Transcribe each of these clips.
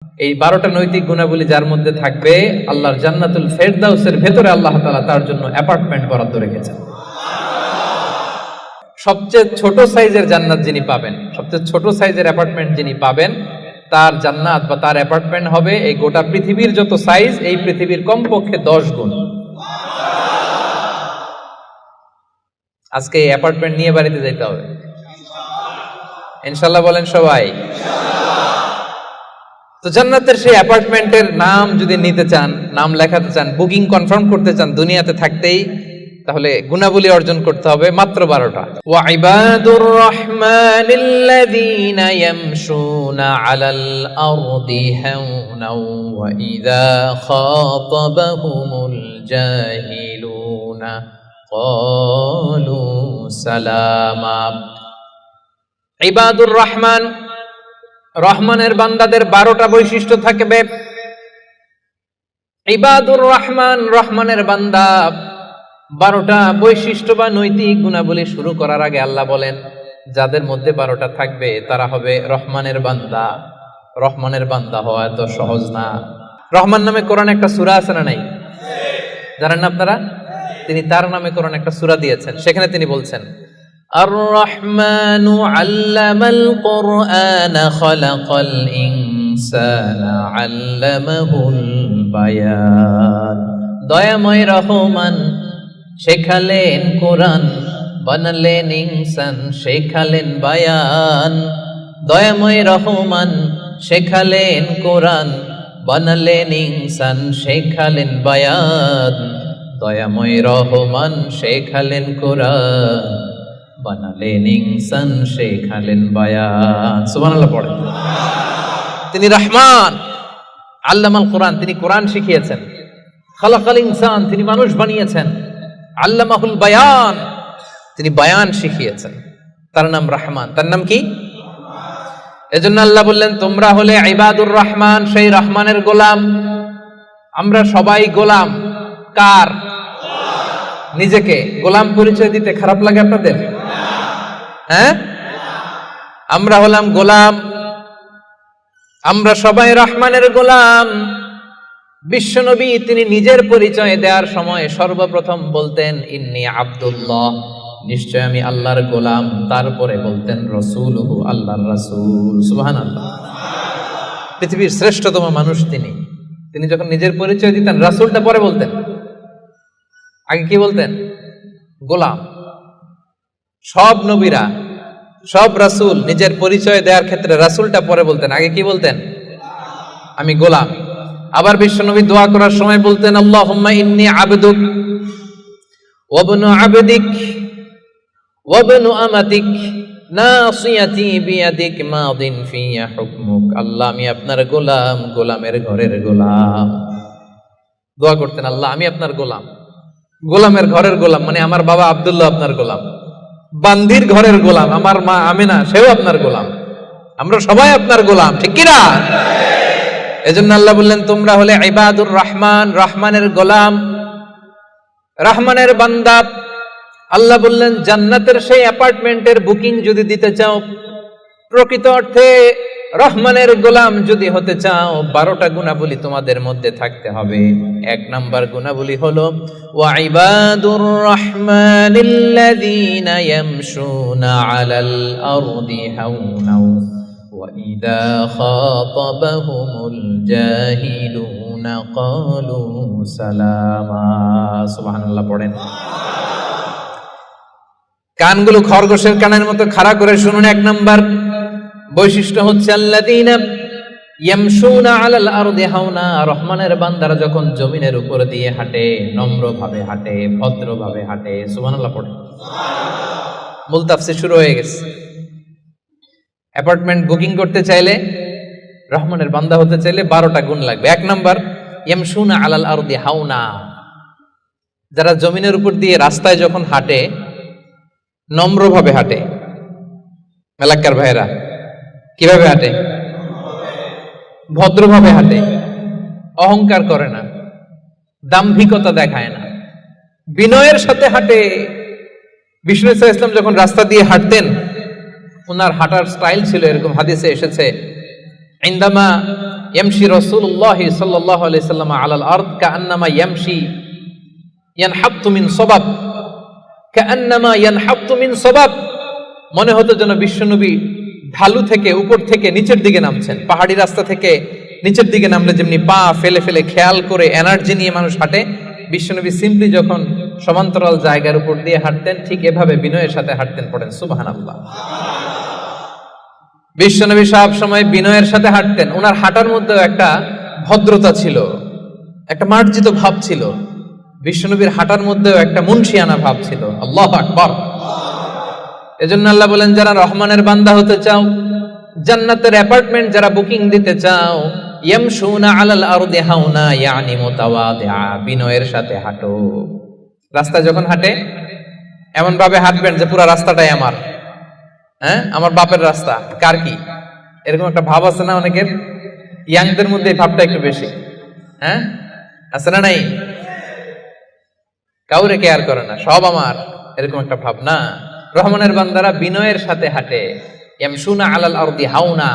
এই 12টা নৈতিক গুণাবলী যার মধ্যে থাকবে, আল্লাহর জান্নাতুল ফেরদাউসের ভেতরে আল্লাহ তাআলা তার জন্য অ্যাপার্টমেন্ট বরাদ্দ রেখেছেন। সবচেয়ে ছোট সাইজের জান্নাত যিনি পাবেন, সবচেয়ে ছোট সাইজের অ্যাপার্টমেন্ট যিনি পাবেন, তার জান্নাত বা তার অ্যাপার্টমেন্ট হবে এই গোটা পৃথিবীর যত সাইজ, এই পৃথিবীর কমপক্ষে 10 গুণ। আজকে এই অ্যাপার্টমেন্ট নিয়ে বাড়িতে যেতে হবে ইনশাআল্লাহ, বলেন সবাই। তো জান্নাতের সেই অ্যাপার্টমেন্টের নাম যদি নিতে চান, নাম লেখাতে চান, বুকিং কনফার্ম করতে চান দুনিয়াতে থাকতেই, তাহলে গুণাবলী অর্জন করতে হবে মাত্র 12টা। ওয়া ইবাদুর রাহমানিল্লাযীনা ইয়ামশুনা আলাল আরদি হাওনা ওয়া ইযা খাতাবাহুমুল জাহিলুনা ক্বালু সালামা। ইবাদুর রহমান, রহমানের বান্দাদের 12টা বৈশিষ্ট্য থাকবে। ইবাদুর রহমান, রহমানের বান্দা, 12টা বৈশিষ্ট্য বা নৈতিক গুণাবলী শুরু করার আগে আল্লাহ বলেন যাদের মধ্যে 12টা থাকবে তারা হবে রহমানের বান্দা। রহমানের বান্দা হওয়া এত সহজ না। রহমান নামে কোরআনে একটা সূরা আছে না নাই? জানেন না আপনারা? তিনি তার নামে কোরআনে একটা সূরা দিয়েছেন, সেখানে তিনি বলছেন আর রহমানু আল্লামাল কুরআনা খালাকাল ইনসানা আল্লামাহুল বায়ান। দয়াময় রহমান শেখালেন কোরআন, বানালেন ইনসান, শেখালেন বায়ান। দয়াময় রহমান শেখালেন কোরআন, বানালেন ইনসান, শেখালেন বায়ান। দয়াময় রহমান শেখালেন কোরআন, বানালেন ইনসান, শেখালেন বায়ান। সুবহানাল্লাহ পড়ে। তিনি রহমান, আল্লামাল কোরআন, তিনি কোরআন শিখিয়েছেন। খালাকাল ইনসান, তিনি মানুষ বানিয়েছেন। আল্লামাহুল বায়ান, তিনি বায়ান শিখিয়েছেন। তার নাম রহমান। তার নাম কি? এজন্য আল্লাহ বললেন তোমরা হলে ইবাদুর রহমান, সেই রহমানের গোলাম। আমরা সবাই গোলাম। কার? নিজেকে গোলাম পরিচয় দিতে খারাপ লাগে আপনাদের? হ্যাঁ, আমরা হলাম গোলাম, আমরা সবাই রহমানের গোলাম। বিশ্বনবী তিনি নিজের পরিচয় দেওয়ার সময় সর্বপ্রথম বলতেন ইন্নী আব্দুল্লাহ, নিশ্চয় আমি আল্লাহর গোলাম। তারপরে বলতেন রাসূলুহু, আল্লাহর রাসূল। সুবহানাল্লাহ। পৃথিবীর শ্রেষ্ঠতম মানুষ তিনি। তিনি যখন নিজের পরিচয় দিতেন রাসূলটা পরে বলতেন, আগে কি বলতেন? গোলাম। সব নবীরা, সব রাসূল নিজের পরিচয় দেওয়ার ক্ষেত্রে রাসূলটা পরে বলতেন, আগে কি বলতেন? আমি গোলাম। আবার বিশ্বনবী দোয়া করার সময় বলতেন আল্লাহুম্মা ইন্নী আবদুক ওয়া ইবনু আবদিক ওয়া ইবনু আমাতিক নাসিয়াতি বিয়াদিক মাদিন ফিয়া হুকমুক। আল্লাহ আমি আপনার গোলাম, গোলামের ঘরের গোলাম। দোয়া করতেন আল্লাহ আমি আপনার গোলাম, গোলামের ঘরের গোলাম, মানে আমার বাবা আব্দুল্লাহ আপনার গোলাম, বান্দির ঘরের গোলাম আমার মা আমিনা, সেও আপনার গোলাম, আমরা সবাই আপনার গোলাম, ঠিক কি না? এজন্য আল্লাহ বললেন তোমরা হলে ইবাদুর রহমান, রহমানের গোলাম, রহমানের বান্দা। আল্লাহ বললেন জান্নাতের সেই অ্যাপার্টমেন্টের বুকিং যদি দিতে চাও, প্রকৃত অর্থে রহমানের গোলাম যদি হতে চাও, 12টা গুণাবলী তোমাদের মধ্যে থাকতে হবে। 1 নাম্বার গুণাবলী হলো ওয়া ইবাদুর রাহমানিল্লাযীনা ইয়ামশুনা আলাল আরদি হাওনা ওয়া ইযা খাতাবাহুমুল জাহিলুনা ক্বালু সালামা। সুবহানাল্লাহ পড়েন। কানগুলো খরগোশের কানের মতো খাড়া করে শুনুন। 1 নাম্বার বৈশিষ্ট্য হচ্ছে আল্লাযীনা ইয়ামশুনা আলাল আরদি হাওনা। রহমানের বান্দারা যখন জমিনের উপর দিয়ে হাঁটে, নম্রভাবে হাঁটে, ভদ্রভাবে হাঁটে। সুবহানাল্লাহ পড়ে। মূল তাফসীর শুরু হয়ে গেছে। অ্যাপার্টমেন্ট বুকিং করতে চাইলে, রহমানের বান্দা হতে চাইলে 12টা গুণ লাগবে। 1 নাম্বার ইয়ামশুনা আলাল আরদি হাওনা, যারা জমিনের উপর দিয়ে রাস্তায় যখন হাঁটে নম্রভাবে হাঁটে। এলাকার ভাইরা কিভাবে হাঁটে? ভদ্রভাবে হাঁটে, অহংকার করে না, দাম্ভিকতা দেখায় না, বিনয়ের সাথে হাঁটে। বিষ্ণু সাল্লাল্লাহু আলাইহি ওয়াসাল্লাম যখন রাস্তা দিয়ে হাঁটতেন, ওনার হাঁটার স্টাইল ছিল এরকম, হাদিসে এসেছে ইনদামা ইয়ামশি রাসূলুল্লাহ সাল্লাল্লাহু আলাইহি সাল্লাম আলাল আরদ কাআন্নামা ইয়ামশি ইয়ানহাত্তু মিন সাবাব, কাআন্নামা ইয়ানহাত্তু মিন সাবাব, মনে হতো যেন বিশ্বনবী ঢালু থেকে উপর থেকে নিচের দিকে নামছেন। পাহাড়ি রাস্তা থেকে নিচের দিকে নামলে যেমনি পা ফেলে ফেলে খেয়াল করে এনার্জি নিয়ে মানুষ হাঁটে, বিশ্বনবী সিম্পলি যখন সমান্তরাল জায়গার উপর দিয়ে হাঁটতেন ঠিক এভাবে বিনয়ের সাথে হাঁটতেন। পড়েন সুবহানাল্লাহ। বিশ্বনবী সব সময় বিনয়ের সাথে হাঁটতেন। ওনার হাঁটার মধ্যেও একটা ভদ্রতা ছিল, একটা মার্জিত ভাব ছিল। বিশ্বনবীর হাঁটার মধ্যেও একটা মুনশিয়ানা ভাব ছিল। আল্লাহু আকবার। এজন্য আল্লাহ বলেন, যারা রহমানের বান্দা হতে চাও, জান্নাতের অ্যাপার্টমেন্ট যারা বুকিং দিতে চাও, ইয়ামশুনা আলাল আরদি হাওনা ইয়ানি মুতাওয়াদিআ, বিনয়ের সাথে হাঁটো। রাস্তা যখন হাঁটে এমন ভাবে হাঁটবেন যে পুরো রাস্তাটাই আমার, আমার বাপের রাস্তা, কার কি, এরকম একটা ভাব আছে না অনেকের? ইয়াংদের মধ্যে এই ভাবটা একটু বেশি, আছে না? নাই, কাউরে কেয়ার করে না, সব আমার, এরকম একটা ভাব না। রহমানের বান্দারা বিনয়ের সাথে হাঁটে। ইয়ামশুনা আলাল আরদি হাওনা,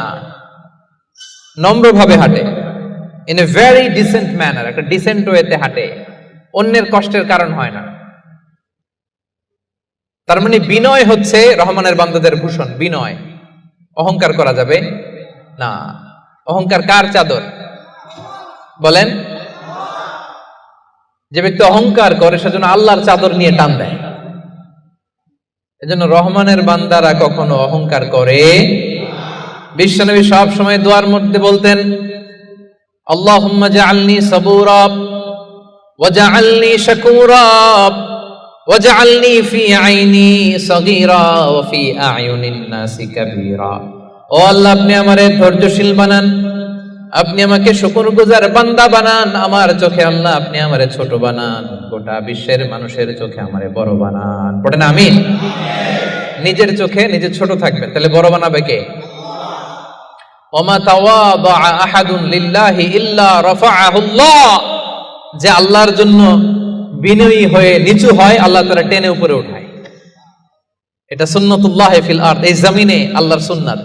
নম্রভাবে হাঁটে, in a very dissent manner, একটা ডিসেন্ট ওয়েতে হাঁটে, অন্যের কষ্টের কারণ হয় না। তার মানে বিনয় হচ্ছে রহমানের বান্দাদের ভূষণ। বিনয়, অহংকার করা যাবে না। অহংকার কার চাদর বলেন? যে ব্যক্তি অহংকার করে সেজন্য আল্লাহর চাদর নিয়ে টান দেয়। এজন্য রহমানের বান্দারা কখনো অহংকার করে। বিশ্বনবী সব সময় দোয়ার মধ্যে বলতেন, আল্লাহুম্মা জাআলনি সাবুরা ওয়া জাআলনি শাকুরা ওয়া জাআলনি ফি আইনি সাগীরা ওয়া ফি আ'য়ুনিন নাসি কাবীরা। ও আল্লাহ, আপনি আমারে ধৈর্যশীল বানান, আপনি আমাকে শুকরগুজার বান্দা বানান, আমার চোখে আল্লাহ আপনি আমারে ছোট বানান, গোটা বিশ্বের মানুষের চোখে আমারে বড় বানান। পড়েন আমিন। নিজের চোখে নিজে ছোট থাকবেন, তাহলে বড় বানাবে কে? ওমা তাওয়াদা আহাদুন লিল্লাহি ইল্লা রাফাআহুল্লাহ, যে আল্লাহর জন্য বিনয়ী হয়ে নিচু হয় আল্লাহ তাআলা টেনে উপরে উঠায়। এটা সুন্নাতুল্লাহ ফিল আরদ, এই জমিনে আল্লাহর সুন্নাত।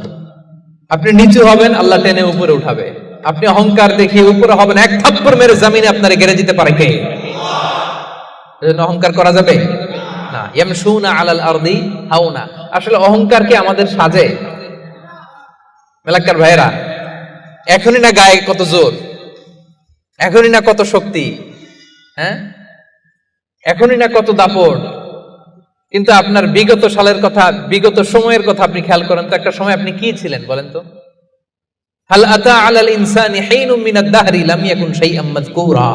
আপনি নিচু হবেন, আল্লাহ টেনে উপরে উঠাবে। আপনি অহংকার দেখিয়ে উপরে হবেন, এক থাপ্পড় মেরে জমিনে আপনারে গেড়ে দিতে পারে কে? এজন্য অহংকার করা যাবে না। ইয়ামশুনা আলাল আরদি হাওনা। আসলে অহংকার কি আমাদের সাজে? মেলাক্কার ভাইরা, এখনই না গায়ে কত জোর, এখনই না কত শক্তি, এখনই না কত দাপট, কিন্তু আপনার বিগত সালের কথা, বিগত সময়ের কথা আপনি খেয়াল করেন তো, একটা সময় আপনি কি ছিলেন বলেন তো? হাল আতা আলাল ইনসানি হিনুম মিনাদ দাহরি লাম ইয়াকুন শাইআম মাযকুরা।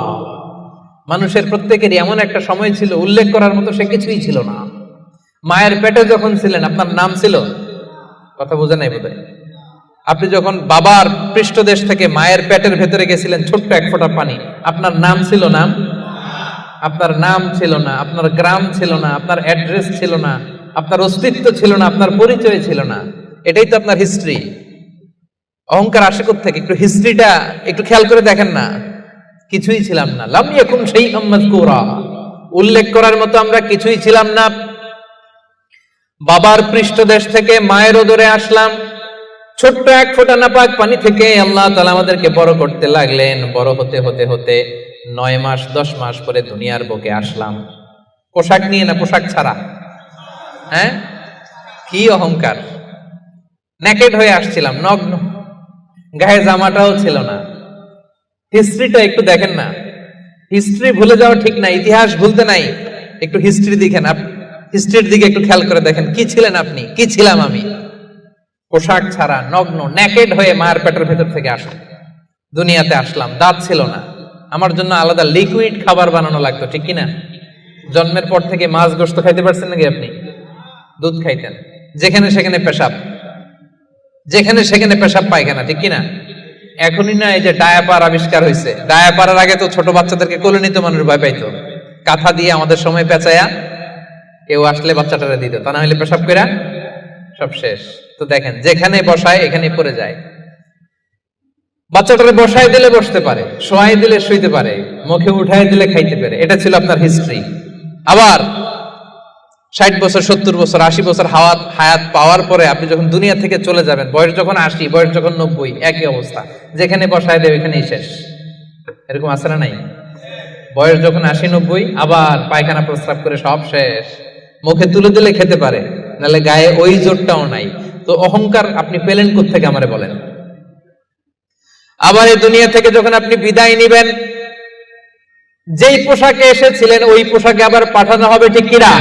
মানুষের প্রত্যেকেরই এমন একটা সময় ছিল উল্লেখ করার মতো সে কিছুই ছিল না। মায়ের পেটে যখন ছিলেন আপনার নাম ছিল? কথা বোঝে নাই বোধহয়। আপনি যখন বাবার পৃষ্ঠদেশ থেকে মায়ের পেটের ভেতরে গেছিলেন ছোট্ট এক ফোঁটা পানি, আপনার নাম ছিল? নাম, আপনার নাম ছিল না, আপনার গ্রাম ছিল না, আপনার অ্যাড্রেস ছিল না, আপনার অস্তিত্ব ছিল না, আপনার পরিচয় ছিল না। এটাই তো আপনার হিস্ট্রি। অহংকার আসে কোত্থেকে? একটু হিস্ট্রিটা একটু খেয়াল করে দেখেন না। কিছুই ছিলাম না। লাম ইয়াকুন শাইআম মাযকুরা, উল্লেখ করার মতো আমরা কিছুই ছিলাম না। বাবার পৃষ্ঠদেশ থেকে মায়ের উদরে আসলাম, ছোট্ট এক ফোঁটা নাপাক পানি থেকে আল্লাহ তাআলা আমাদেরকে বড় করতে লাগলেন। বড় হতে হতে হতে 9 মাস 10 মাস পরে দুনিয়ার বুকে আসলাম। পোশাক নিয়ে না পোশাক ছাড়া? কি অহংকার! নেকেড হয়ে আসছিলাম, নগ্ন, গায়ে জামাটাও ছিল না। হিস্ট্রিটা একটু দেখেন না। হিস্ট্রি ভুলে যাওয়া ঠিক না, ইতিহাস ভুলতে নাই। একটু হিস্ট্রি দেখেন, হিস্ট্রির দিকে একটু খেয়াল করে দেখেন, কি ছিলেন আপনি, কি ছিলাম আমি। পোশাক ছাড়া, নগ্ন, নেকেড হয়ে মায়ের পেটের ভেতর থেকে আসলাম, দুনিয়াতে আসলাম। দাঁত ছিল না, আমার জন্য আলাদা লিকুইড খাবার বানানো লাগতো, ঠিক কিনা? জন্মের পর থেকে মাছ গোশত খাইতে পারছেন নাকি আপনি? দুধ খাইতেন, যেখানে সেখানে পেশাব, যেখানে সেখানে পেশাব পায়খানা, ঠিক কিনা? এখনই না এই যে ডায়াপার আবিষ্কার হয়েছে, ডায়াপারের আগে তো ছোট বাচ্চাদেরকে কোলে নিতে মানুষ ভয় পাইতো। কাঁথা দিয়ে আমাদের সময় পেঁচায়া কেউ আসলে বাচ্চাটারে দিত, তা না হলে পেশাব কইরা সব শেষ। তো দেখেন, যেখানে বসায় এখানে পড়ে যায়। বাচ্চাটারে বসায় দিলে বসতে পারে, শোয়াই দিলে শুইতে পারে, মুখে উঠাই দিলে খাইতে পারে। এটা ছিল আপনার হিস্ট্রি। আবার 60 বছর, 70 বছর, 80 বছর হায়াত পাওয়ার পরে আপনি যখন দুনিয়া থেকে চলে যাবেন, বয়স যখন 80, বয়স যখন 90, একই অবস্থা, যেখানে বসায় দেয় ওইখানেই শেষ। এরকম আছে না নাই? বয়স যখন 80, 90, আবার পায়খানা প্রস্রাব করে সব শেষ, মুখে তুলে দিলে খেতে পারে, নাহলে গায়ে ওই জোরটাও নাই। তো অহংকার আপনি পেলেন কোত্থেকে আমারে বলেন? আবার এই দুনিয়া থেকে যখন আপনি বিদায় নিবেন, যেই পোশাকে এসেছিলেন ওই পোশাকে আবার পাঠানো হবে, ঠিক কিনা?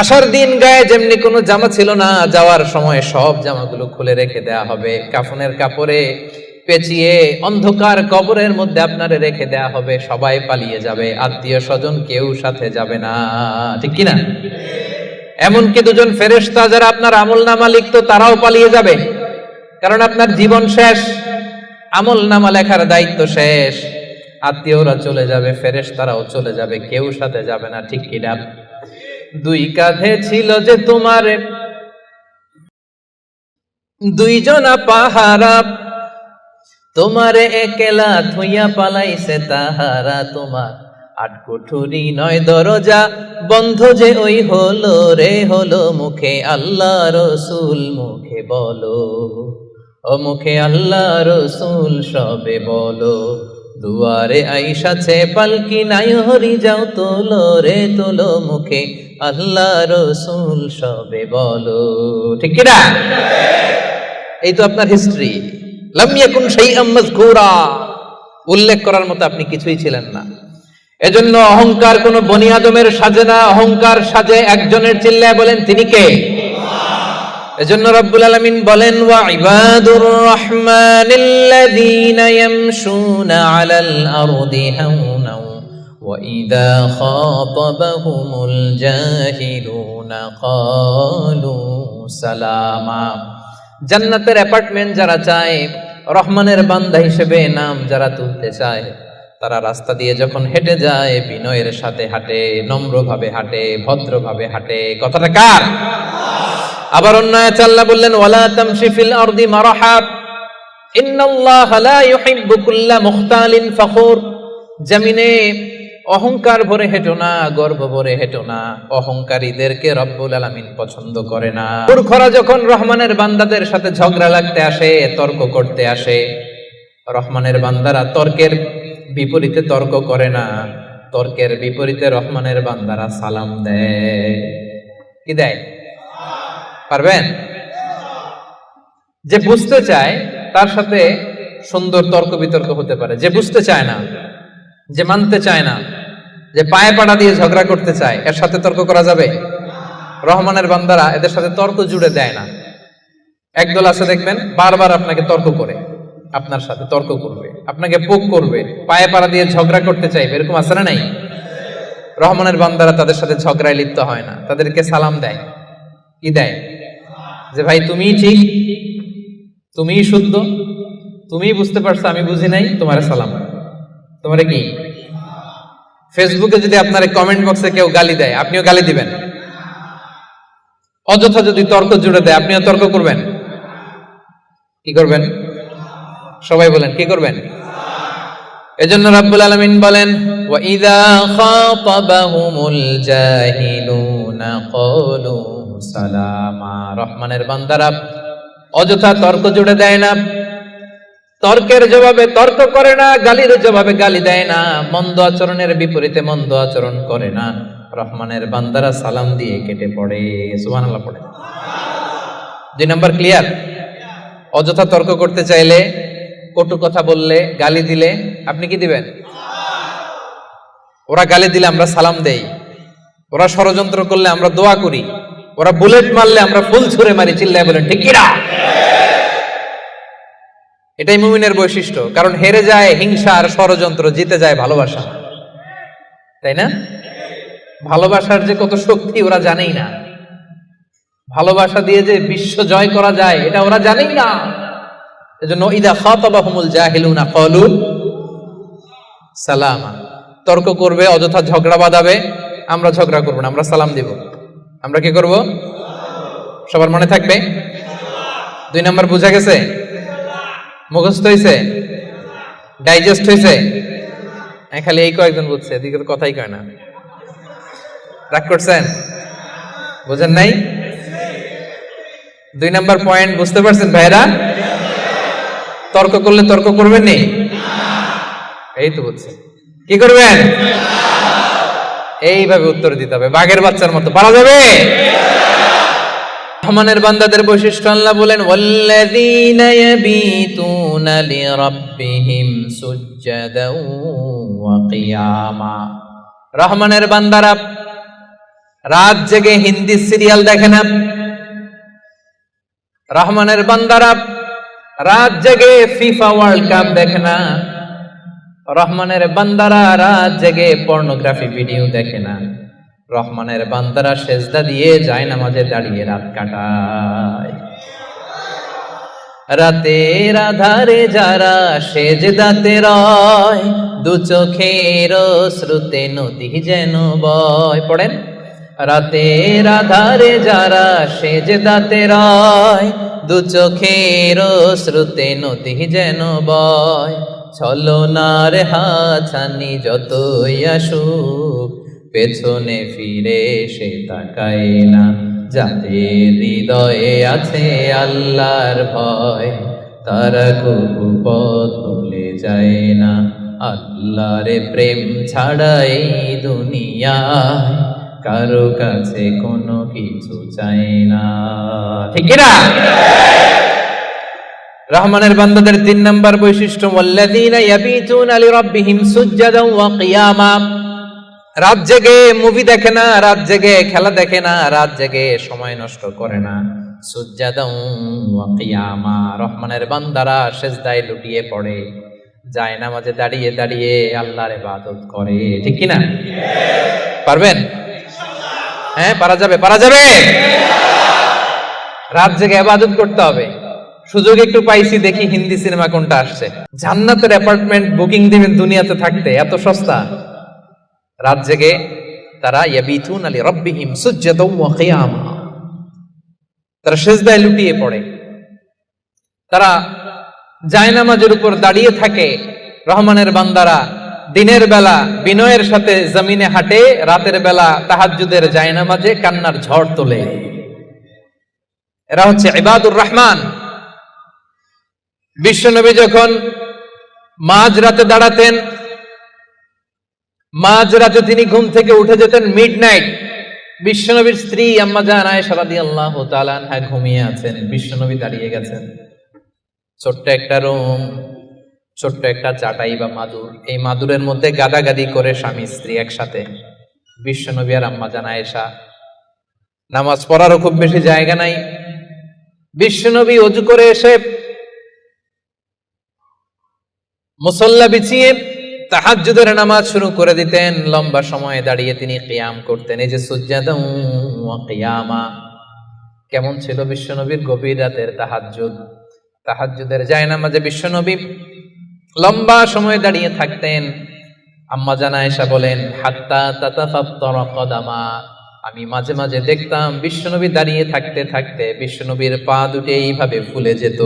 আসার দিন গায়ে যেমনি কোনো জামা ছিল না, যাওয়ার সময় সব জামাগুলো খুলে রেখে দেয়া হবে, কাফনের কাপড়ে পেঁচিয়ে অন্ধকার কবরের মধ্যে আপনারে রেখে দেয়া হবে। সবাই পালিয়ে যাবে, আত্মীয় স্বজন কেউ সাথে যাবে না, ঠিক কিনা? এমনকি দুজন ফেরেশতা যারা আপনার আমলনামা লিখতো তারাও পালিয়ে যাবে, কারণ আপনার জীবন শেষ, আমলনামা লেখার দায়িত্ব শেষ। আত্মীয়রা চলে যাবে, ফেরেশতারাও চলে যাবে, কেউ সাথে যাবে না, ঠিক কিনা? দুই কাঁধে ছিল যে তোমার দুইজনা পাহারা, তোমারে একলা থইয়া পালাইছে তাহারা। তোমার 8 কুঠুরি 9 দরজা বন্ধ যে ওই হলো রে হলো, মুখে আল্লাহ রসুল মুখে বলো, ও মুখে আল্লাহ রসুল সবে বলো। দুয়ারে আইসাছে পালকি নাই হরি যাও তোলো রে তোলো, মুখে আল্লাহ রসুল সবে বলো, ঠিক কিনা? এই তো আপনার হিস্ট্রি। লাম ইয়াকুন শাইআম মাযকুরা, উল্লেখ করার মতো আপনি কিছুই ছিলেন না। এজন্য অহংকার কোন বনি আদমের সাজে না, অহংকার সাজে একজনের। চিল্লায় বলেন তিনি কে? এজন্য রব্বুল আলামিন বলেন, ওয়া ইবাদুর রহমানিল্লাযীনা ইয়ামশুনা আলাল আরদি হাওনা ওয়া ইযা খাতাবাহুমুল জাহিলুনা ক্বালু সালামা। জান্নাতের অ্যাপার্টমেন্ট যারা চায়, রহমানের বান্দা হিসেবে নাম যারা তুলতে চায়, তারা রাস্তা দিয়ে যখন হেঁটে যায় বিনয়ের সাথে হাঁটে, নম্রভাবে হাঁটে, ভদ্রভাবে হাঁটে। কথাটা কার? আবার অন্য আয়াতে আল্লাহ বললেন, ওয়ালা তামশি ফিল আরদি মারহা ইন্নাল্লাহা লা ইউহিব্বু কুল্লা মুখতালিন ফখুর। জমিনে অহংকার ভরে হেঁটো না, গর্ব ভরে হেঁটো না, অহংকারীদেরকে রব্বুল আলামিন পছন্দ করে না। মূর্খরা যখন রহমানের বান্দাদের সাথে ঝগড়া লাগতে আসে, তর্ক করতে আসে, রহমানের বান্দারা তর্কের বিপরীতে তর্ক করে না, তর্কের বিপরীতে রহমানের বান্দারা সালাম দেয়। কি দেয়? পারবেন? যে বুঝতে চায় তার সাথে সুন্দর তর্ক বিতর্ক হতে পারে, যে বুঝতে চায় না, যে মানতে চায় না, যে পায়ে পাড়া দিয়ে ঝগড়া করতে চায়, এর সাথে তর্ক করা যাবে? রহমানের বান্দারা এদের সাথে তর্ক জুড়ে দেয় না। একদল আছে দেখবেন বারবার আপনাকে তর্ক করে, আপনার সাথে তর্ক করবে, আপনাকে পোক করবে, পায়ে পাড়া দিয়ে ঝগড়া করতে চাইবে, এরকম আছে না নাই? রহমানের বান্দারা তাদের সাথে ঝগড়ায় লিপ্ত হয় না, তাদেরকে সালাম দেয়। কি দেয়? যে ভাই তুমিই ঠিক, তুমিই শুদ্ধ, তুমিই বুঝতে পারছো, আমি বুঝি নাই, তোমার সালাম। তোমারে কি? ফেসবুকে যদি আপনার কমেন্ট বক্সে কেউ গালি দেয়, আপনিও গালি দিবেন? অযথা যদি তর্ক জুড়ে দেয়, আপনিও তর্ক করবেন? কি করবেন? সবাই বলেন, কি করবেন? এজন্য রাব্বুল আলামিন বলেন, ওয়া ইযা খাতাবাহুমুল জাহিলুনা ক্বালু সালামা। রহমানের বান্দারা অযথা তর্ক জুড়ে দেয় না, তর্কের জবাবে তর্ক করে না, গালির জবাবে গালি দেয় না, মন্দ আচরণের বিপরীতে মন্দ আচরণ করে না। রহমানের বান্দারা সালাম দিয়ে কেটে পড়ে। সুবহানাল্লাহ পড়ে। 2 নাম্বার ক্লিয়ার? অযথা তর্ক করতে চাইলে, কটু কথা বললে, গালি দিলে আপনি কি দিবেন? ওরা গালি দিলে আমরা সালাম দেই, ওরা ষড়যন্ত্র করলে আমরা দোয়া করি, ওরা বুলেট মারলে আমরা ফুল ছুঁড়ে মারি। চিল্লায় বলেন ঠিক কিনা? এটাই মুমিনের বৈশিষ্ট্য। কারণ হেরে যায় হিংসা আর ষড়যন্ত্র, জিতে যায় ভালোবাসা। তাই না? ভালোবাসার যে কত শক্তি ওরা জানেই না, ভালোবাসা দিয়ে যে বিশ্ব জয় করা যায় এটা ওরা জানেই না। এজন্য ইদা খাতাবাহুমুল জাহিলুনা ক্বালু সালামা। তর্ক করবে, অযথা ঝগড়া বাঁধাবে, আমরা ঝগড়া করব না, আমরা সালাম দিব। আমরা কি করব? সবার মনে থাকবে? 2 নাম্বার বুঝা গেছে? মুখস্থ হয়েছে? ডাইজেস্ট হয়েছে? খালি এই কয়েকজন বুঝছে, এদিকে তো কথাই কয় না। রাগ করছেন? বুঝেন নাই? 2 নাম্বার পয়েন্ট বুঝতে পারছেন ভাইরা? তর্ক করলে তর্ক করবেন নি? এই তো বুঝছেন। কি করবেন? এইভাবে উত্তর দিতে হবে, বাঘের বাচ্চার মতো। পারা যাবে? রহমানের বান্দাদের বৈশিষ্ট্য আল্লাহ বলেন, ওয়াল্লাযীনা ইয়াবীতুনা লিরাব্বিহিম সুজদাও ওয়া কিয়ামা। রহমানের বান্দারা রাত জেগে হিন্দি সিরিয়াল দেখে না। রহমানের বান্দারা রাত জেগে ফিফা ওয়ার্ল্ড কাপ দেখে না। রহমানের বান্দারা রাত জেগে পর্নোগ্রাফি ভিডিও দেখে না। রহমানের বান্দারা সেজদা দিয়ে যায় নামাজে দাঁড়িয়ে রাত কাটায়। রাতের আধারে যারা সেজদাতে রয়, দু চোখের শ্রুতে নদী যেন বয়। পড়েন, রাতের আধারে যারা সেজদাতে রয়, দু চোখের শ্রুতে নদী যেন বয়। ছলনার হাছানি যতই আসুক, পেছনে ফিরে সে তাকায় না। যাদের হৃদয়ে আছে আল্লাহর ভয়, তারা কবু পথ ভুলে যায় না। আল্লাহর প্রেম ছাড়া এই দুনিয়ায় কারো কাছে কোনো কিছু চাই না। ঠিক না? রহমানের বান্দাদের 3 নাম্বার বৈশিষ্ট্য, ওয়াল্লাযীনা ইয়াবীতুনা লিরাব্বিহিম সুজদাও ওয়া কিয়ামা। রাত জেগে মুভি দেখে না, রাত জেগে খেলা দেখে না, রাত জেগে সময় নষ্ট করে না। সুজদাও ওয়া কিয়ামা। রহমানের বান্দারা সিজদায় লুটিয়ে পড়ে, যায় নামাজে দাঁড়িয়ে দাঁড়িয়ে আল্লাহর ইবাদত করে। ঠিক কি না? পারবেন? হ্যাঁ, পারা যাবে? পারা যাবে? রাত জেগে ইবাদত করতে হবে। সুযোগ একটু পাইছি, দেখি হিন্দি সিনেমা কোনটা আসছে। জান্নাতের অ্যাপার্টমেন্ট বুকিং দিবেন দুনিয়াতে থাকতে, এত সস্তা। রাত জেগে তারা ইয়াবিতুনা লিরাব্বিহিম সুজদাও ওয়া কিয়ামা, তারা সিজদায় লুটিয়ে পড়ে, তারা জায়নামাজের উপর দাঁড়িয়ে থাকে। রহমানের বান্দারা দিনের বেলা বিনয়ের সাথে জমিনে হাঁটে, রাতের বেলা তাহাজ্জুদের জায়নামাজে কান্নার ঝড় তোলে। এরা হচ্ছে ইবাদুর রহমান। বিশ্বনবী যখন মাঝরাতে দাঁড়াতেন, মাঝরাতে তিনি ঘুম থেকে উঠে যেতেন মিডনাইট। বিশ্বনবীর স্ত্রী আম্মা জান আয়েশা রাদিয়াল্লাহু তাআলা আনহা ঘুমিয়ে আছেন, বিশ্বনবী দাঁড়িয়ে গেছেন। ছোট্ট একটা রুম, ছোট্ট একটা চাটাই বা মাদুর, এই মাদুরের মধ্যে গাদাগাদি করে স্বামী স্ত্রী একসাথে। বিশ্বনবী আর আম্মা জান আয়েশা। নামাজ পড়ারও খুব বেশি জায়গা নাই। বিশ্বনবী ওযু করে এসে মুসল্লা বিছিয়ে তাহাজ্জুদের নামাজ শুরু করে দিতেন। লম্বা সময় দাঁড়িয়ে তিনি কিয়াম করতেন। এই যে সুজদাও ওয়া কিয়ামা, কেমন ছিল বিশ্বনবীর গভীর রাতের তাহাজ্জুদ। তাহাজ্জুদের জায়নামাজে বিশ্বনবী লম্বা সময় দাঁড়িয়ে থাকতেন। আম্মা জান আয়েশা বলেন, হাত্তা তাতাফাত্তারা কদামা, আমি মাঝে মাঝে দেখতাম বিশ্বনবী দাঁড়িয়ে থাকতে থাকতে বিশ্বনবীর পা দুটো এইভাবে ফুলে যেত।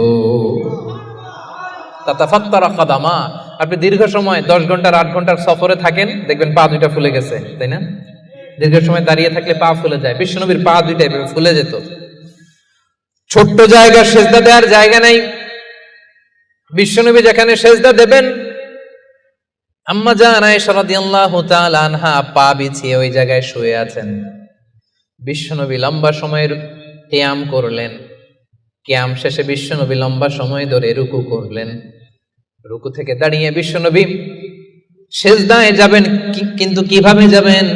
তাতাফাত্তারা কদামা, আপনি দীর্ঘ সময় 10 ঘন্টার 8 ঘন্টার সফরে থাকেন, দেখবেন পা দুইটা ফুলে গেছে, তাই না? দীর্ঘ সময় দাঁড়িয়ে থাকলে পা ফুলে যায়। বিশ্বনবীর পা দুইটা এভাবে ফুলে যেত। ছোট্ট জায়গা, সেজদা দেওয়ার জায়গা নাই। বিশ্বনবী যেখানে সেজদা দেবেন, আম্মা জান আয়েশা রাদিয়াল্লাহু তাআলা আনহা পা বিছিয়ে ওই জায়গায় শুয়ে আছেন। বিশ্বনবী লম্বা সময়ের কিয়াম করলেন। কিয়াম শেষে বিশ্বনবী লম্বা সময় ধরে রুকু করলেন। রুকু থেকে দাঁড়িয়ে বিশ্বনবী সেজদায় যাবেন, কিন্তু কিভাবে যাবেন?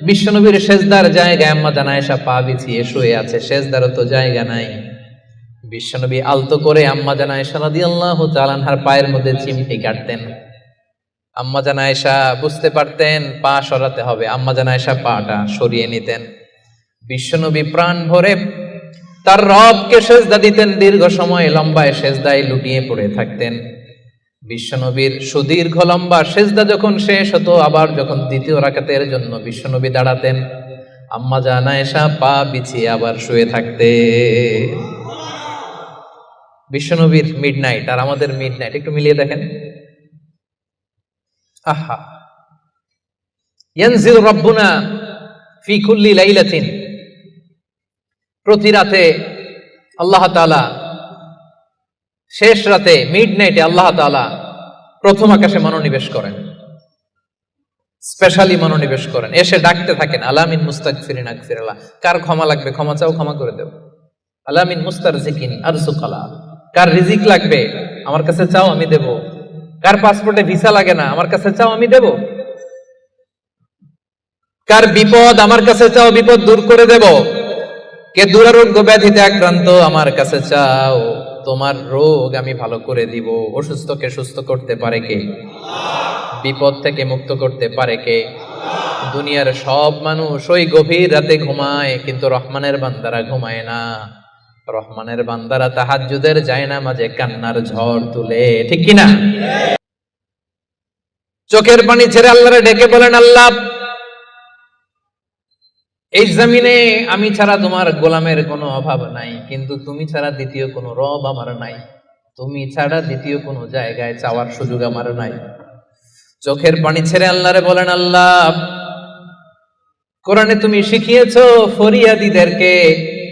বিশ্বনবীর সেজদার জায়গায় আম্মা জান আয়েশা পা বিছিয়ে শুয়ে আছে, সেজদারও তো জায়গা নাই। বিশ্বনবী আলতো করে আম্মা জান আয়েশা রাদিয়াল্লাহু তাআলা আনহার পায়ের মধ্যে চিমটি কাটতেন। আম্মা জান আয়েশা বুঝতে পারতেন পা সরাতে হবে, আম্মা জান আয়েশা পাটা সরিয়ে নিতেন। বিশ্বনবী প্রাণ ভরে তার রবকে সেজদা দিতেন। দীর্ঘ সময় লম্বায় সেজদায় লুটিয়ে পড়ে থাকতেন। বিশ্বনবীর সুদীর্ঘ লম্বা সেজদা যখন শেষ হতো, আবার যখন দ্বিতীয় রাকাতের জন্য বিশ্বনবী দাঁড়াতেন, আম্মা জান আয়েশা পা বিছিয়ে আবার শুয়ে থাকতে। বিশ্বনবীর মিডনাইট আর আমাদের মিডনাইট একটু মিলিয়ে দেখেন। আহা, ইয়ানজিল রাব্বুনা ফি কুল্লি লাইলাতিন, প্রতি রাতে আল্লাহ তাআলা, শেষ রাতে মিডনাইটে আল্লাহ তাআলা প্রথম আকাশে মনোনিবেশ করেন, স্পেশালি মনোনিবেশ করেন, এসে ডাকতে থাকেন, আলামিন মুস্তাগফিরিন আগফিরাল্লাহ, কার ক্ষমা লাগবে ক্ষমা চাও, ক্ষমা করে দেব। আলামিন মুস্তারজিকিন আরজুকালা, কার রিজিক লাগবে আমার কাছে চাও আমি দেব। কার পাসপোর্টে ভিসা লাগে না আমার কাছে চাও আমি দেব। কার বিপদ আমার কাছে চাও বিপদ দূর করে দেব। কে দুরারোগ্য ব্যাধিতে আক্রান্ত আমার কাছে চাও, তোমার রোগ আমি ভালো করে দিব। অসুস্থকে সুস্থ করতে পারে কে? বিপদ থেকে মুক্ত করতে পারে কে? দুনিয়ার সব মানুষ ওই গভীর রাতে ঘুমায়, কিন্তু রহমানের বান্দারা ঘুমায় না। রহমানের বান্দারা তাহাজ্জুদের জায়নামাজে কান্নার ঝড় তুলে, ঠিক কিনা? চোখের পানি ছেড়ে আল্লাহরে ডেকে বলেন, আল্লাহ এই জমিনে আমি ছাড়া তোমার গোলামের কোনো অভাব নাই, কিন্তু তুমি ছাড়া দ্বিতীয় কোনো রব আমার নাই, তুমি ছাড়া দ্বিতীয় কোনো জায়গায় চাওয়ার সুযোগ আমার নাই। চোখের পানি ছেড়ে আল্লাহরে বলেন, আল্লাহ কোরআনে তুমি শিখিয়েছো ফরিয়াদীদেরকে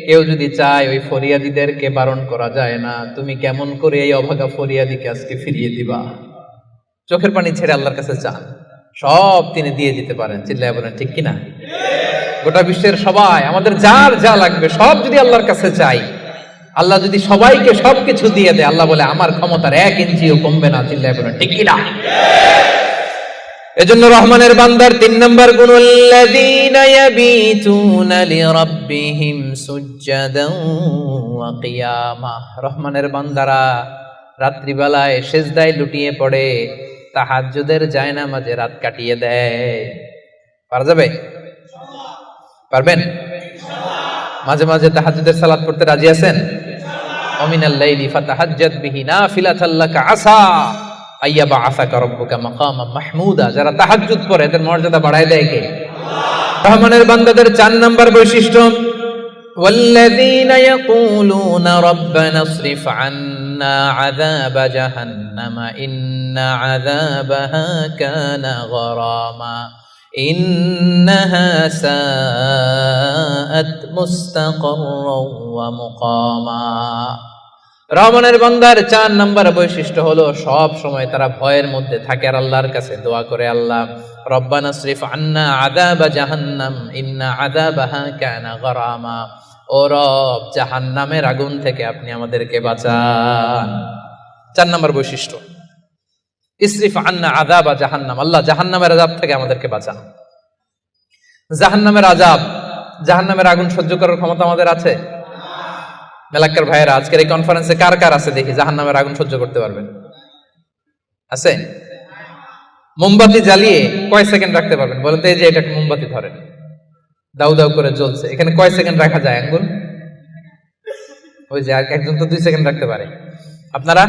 কেউ যদি চায় ওই ফরিয়াদীদেরকে বারণ করা যায় না, তুমি কেমন করে এই অভাগা ফরিয়াদীকে আজকে ফিরিয়ে দিবা? চোখের পানি ছেড়ে আল্লাহর কাছে চান, সব তিনি দিয়ে দিতে পারেন। চিল্লায় বলেন ঠিক কিনা? গোটা বিশ্বের সবাই আমাদের যার যা লাগবে সব যদি আল্লাহর কাছে চাই, আল্লাহ যদি সবাইকে সবকিছু দিয়ে দেয়, আল্লাহ বলে আমার ক্ষমতার 1 ইঞ্চিও কমবে না। চিল্লায় বলেন ঠিক কিনা? এজন্য রহমানের বান্দার 3 নম্বর গুণ, আল্লাযীনা ইয়াবিতুনা লিরাব্বিহিম সুজদান ওয়া কিয়ামা। রহমানের বান্দারা রাত্রি বেলায় সিজদায় লুটিয়ে পড়ে, তাহাজ্জুদের জায়নামাজে রাত কাটিয়ে দেয়। পারা যাবে? পারবেন? মাঝে মাঝে তাহাজ্জুদের সালাত পড়তে রাজি আছেন? ওয়া মিনাল লাইলি ফাতাহাজ্জাদ বিহি নাফিলাতাল লাকা আসা আইয়াবা আসাকা রব্বুকা মাকামাম মাহমুদা। যারা তাহাজ্জুদ পড়ে এদের মর্যাদা বাড়ায় দেয় কে? রহমানের বান্দাদের 4 নম্বর বৈশিষ্ট্য, ওয়াল্লাযীনা ইয়াকুলুনা রাব্বানা ইসরিফ আন্না আযাবা জাহান্নামা ইন্না আযাবাহা কানা গরামা ইন্নাহা সাআত মুস্তাকাররাও ওয়া মুকামা। রহমানের বান্দার 4 নম্বর বৈশিষ্ট্য হলো সব সময় তারা ভয়ের মধ্যে থাকে আর আল্লাহর কাছে দোয়া করে, আল্লাহ রব্বানা ইসরিফ আন্না আযাবা জাহান্নাম ইন্না আযাবাহা কানা গরামা। ও রব, জাহান্নামের আগুন থেকে আপনি আমাদেরকে বাঁচান। 4 নম্বর বৈশিষ্ট্য, ইসরিফ আন্না আযাবা জাহান্নাম, আল্লাহ জাহান্নামের আযাব থেকে আমাদেরকে বাঁচান। জাহান্নামের আযাব, জাহান্নামের আগুন সহ্য করার ক্ষমতা আমাদের আছে? মেলাক্কার ভাইয়েরা, আজকের এই কনফারেন্সে কার কার আছে দেখি জাহান্নামের আগুন সহ্য করতে পারবেন? আছে? মোমবাতি জ্বালিয়ে কয় সেকেন্ড রাখতে পারবেন বলেন তো? এই যে এটা মোমবাতি ধরেন, দাউ দাউ করে জ্বলছে, এখানে কয় সেকেন্ড রাখা যায় আঙ্গুল? ওই যে একজন তো 2 সেকেন্ড রাখতে পারে, আপনারা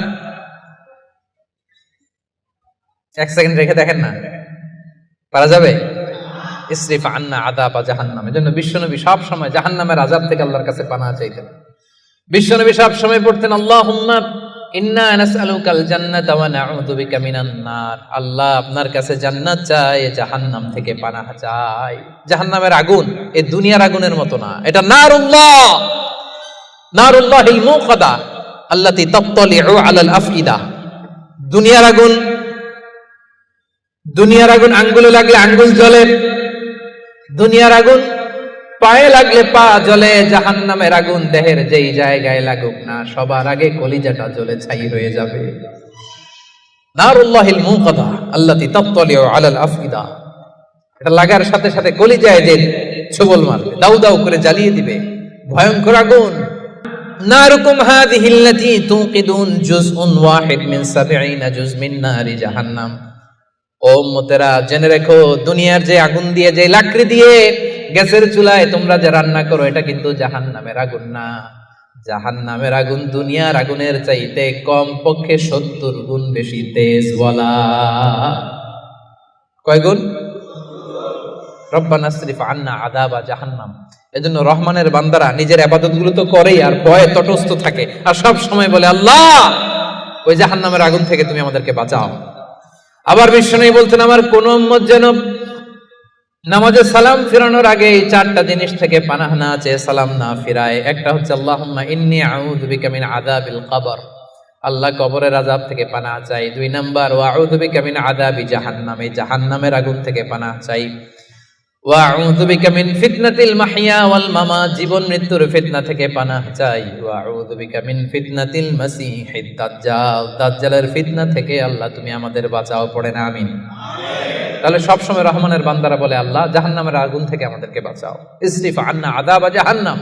1 সেকেন্ড রেখে দেখেন না, পারা যাবে? ইসরিফ আন্না আযাবা জাহান্নাম। এজন্য বিশ্বনবী সব সময় জাহান্নামের আযাব থেকে আল্লাহর কাছে পানাহ চাইতেন। বিশ্বনবী সব সময় পড়তেন, আল্লাহুম্মা ইন্না নাসআলুকাল জান্নাতা ওয়া নাউযু বিকা মিনান নার। আল্লাহ আপনার কাছে জান্নাত চাই, জাহান্নাম থেকে পানাহ চাই। জাহান্নামের আগুন এই দুনিয়ার আগুনের মতো না, এটা নারুল্লাহ, নারুল্লাহিল মুকাদা আল্লাতী তাত্তালিউ আলাল আফইদা। দুনিয়ার আগুন, দুনিয়ার আগুন আঙ্গুলে লাগলে আঙ্গুল জ্বলে, দুনিয়ার আগুন পায়ে লাগলে পা জ্বলে। জাহান্নামের আগুন দেহের যেই জায়গায় লাগুক না, সবার আগে কলিজাটা জ্বলে ছাই হয়ে যাবে। নারুল্লাহিল মুকাদা আল্লাতী তাত্তালিউ আলাল আফইদা, এটা লাগার সাথে সাথে কলিজায় যে ছোবল মারবে, দাউ দাউ করে জ্বালিয়ে দিবে, ভয়ঙ্কর আগুন। নারুকুম হাযিহিল্লাতী তুকিদুন জুজউন ওয়াহিদ মিন 70 জুজ মিন নারি জাহান্নাম। ও উম্মতেরা, জেনে রেখো দুনিয়ার যে আগুন দিয়ে, যে লাকড়ি দিয়ে গ্যাসের চুলায় তোমরা যে রান্না করো, এটা কিন্তু জাহান্নামের আগুন না। জাহান্নামের আগুন দুনিয়ার আগুনের চাইতে কম পক্ষে 70 গুণ বেশি তেজ। বলা কয় গুণ? রব্বানা ইসরিফ আন্না আযাবা জাহান্নাম। এজন্য রহমানের বান্দারা নিজের ইবাদতগুলো তো করেই আর ভয়ে তটস্থ থাকে, আর সব সময় বলে, আল্লাহ ওই জাহান্নামের আগুন থেকে তুমি আমাদেরকে বাঁচাও। আবার বিশ্বনবী বলতেন, আমার কোন উম্মত যেন নামাজে সালাম ফিরানোর আগে এই চারটা জিনিস থেকে পানাহ না চেয়ে সালাম না ফিরায়। একটা হচ্ছে আল্লাহুম্মা ইন্নী আউযু বিকা মিন আযাবিল কবর, আল্লাহ কবরের আযাব থেকে পানাহ চাই। 2 নাম্বার ওয়া আউযু বিকা মিন আযাবি জাহান্নাম, এই জাহান্নামের আগুন থেকে পানাহ চাই। ওয়া আউযু বিকা মিন ফিতনাতিল মাহইয়া ওয়াল মামাত, জীবন মৃত্যুর ফিতনা থেকে পানাহ চাই। ওয়া আউযু বিকা মিন ফিতনাতিল মাসীহিদ দাজ্জাল, দাজ্জালের ফিতনা থেকে আল্লাহ তুমি আমাদের বাঁচাও, পড়েন আমিন। তাহলে সবসময় রহমানের বান্দারা বলে আল্লাহ জাহান্নামের আগুন থেকে আমাদেরকে বাঁচাও, ইসরিফ আন্না আযাবা জাহান্নাম।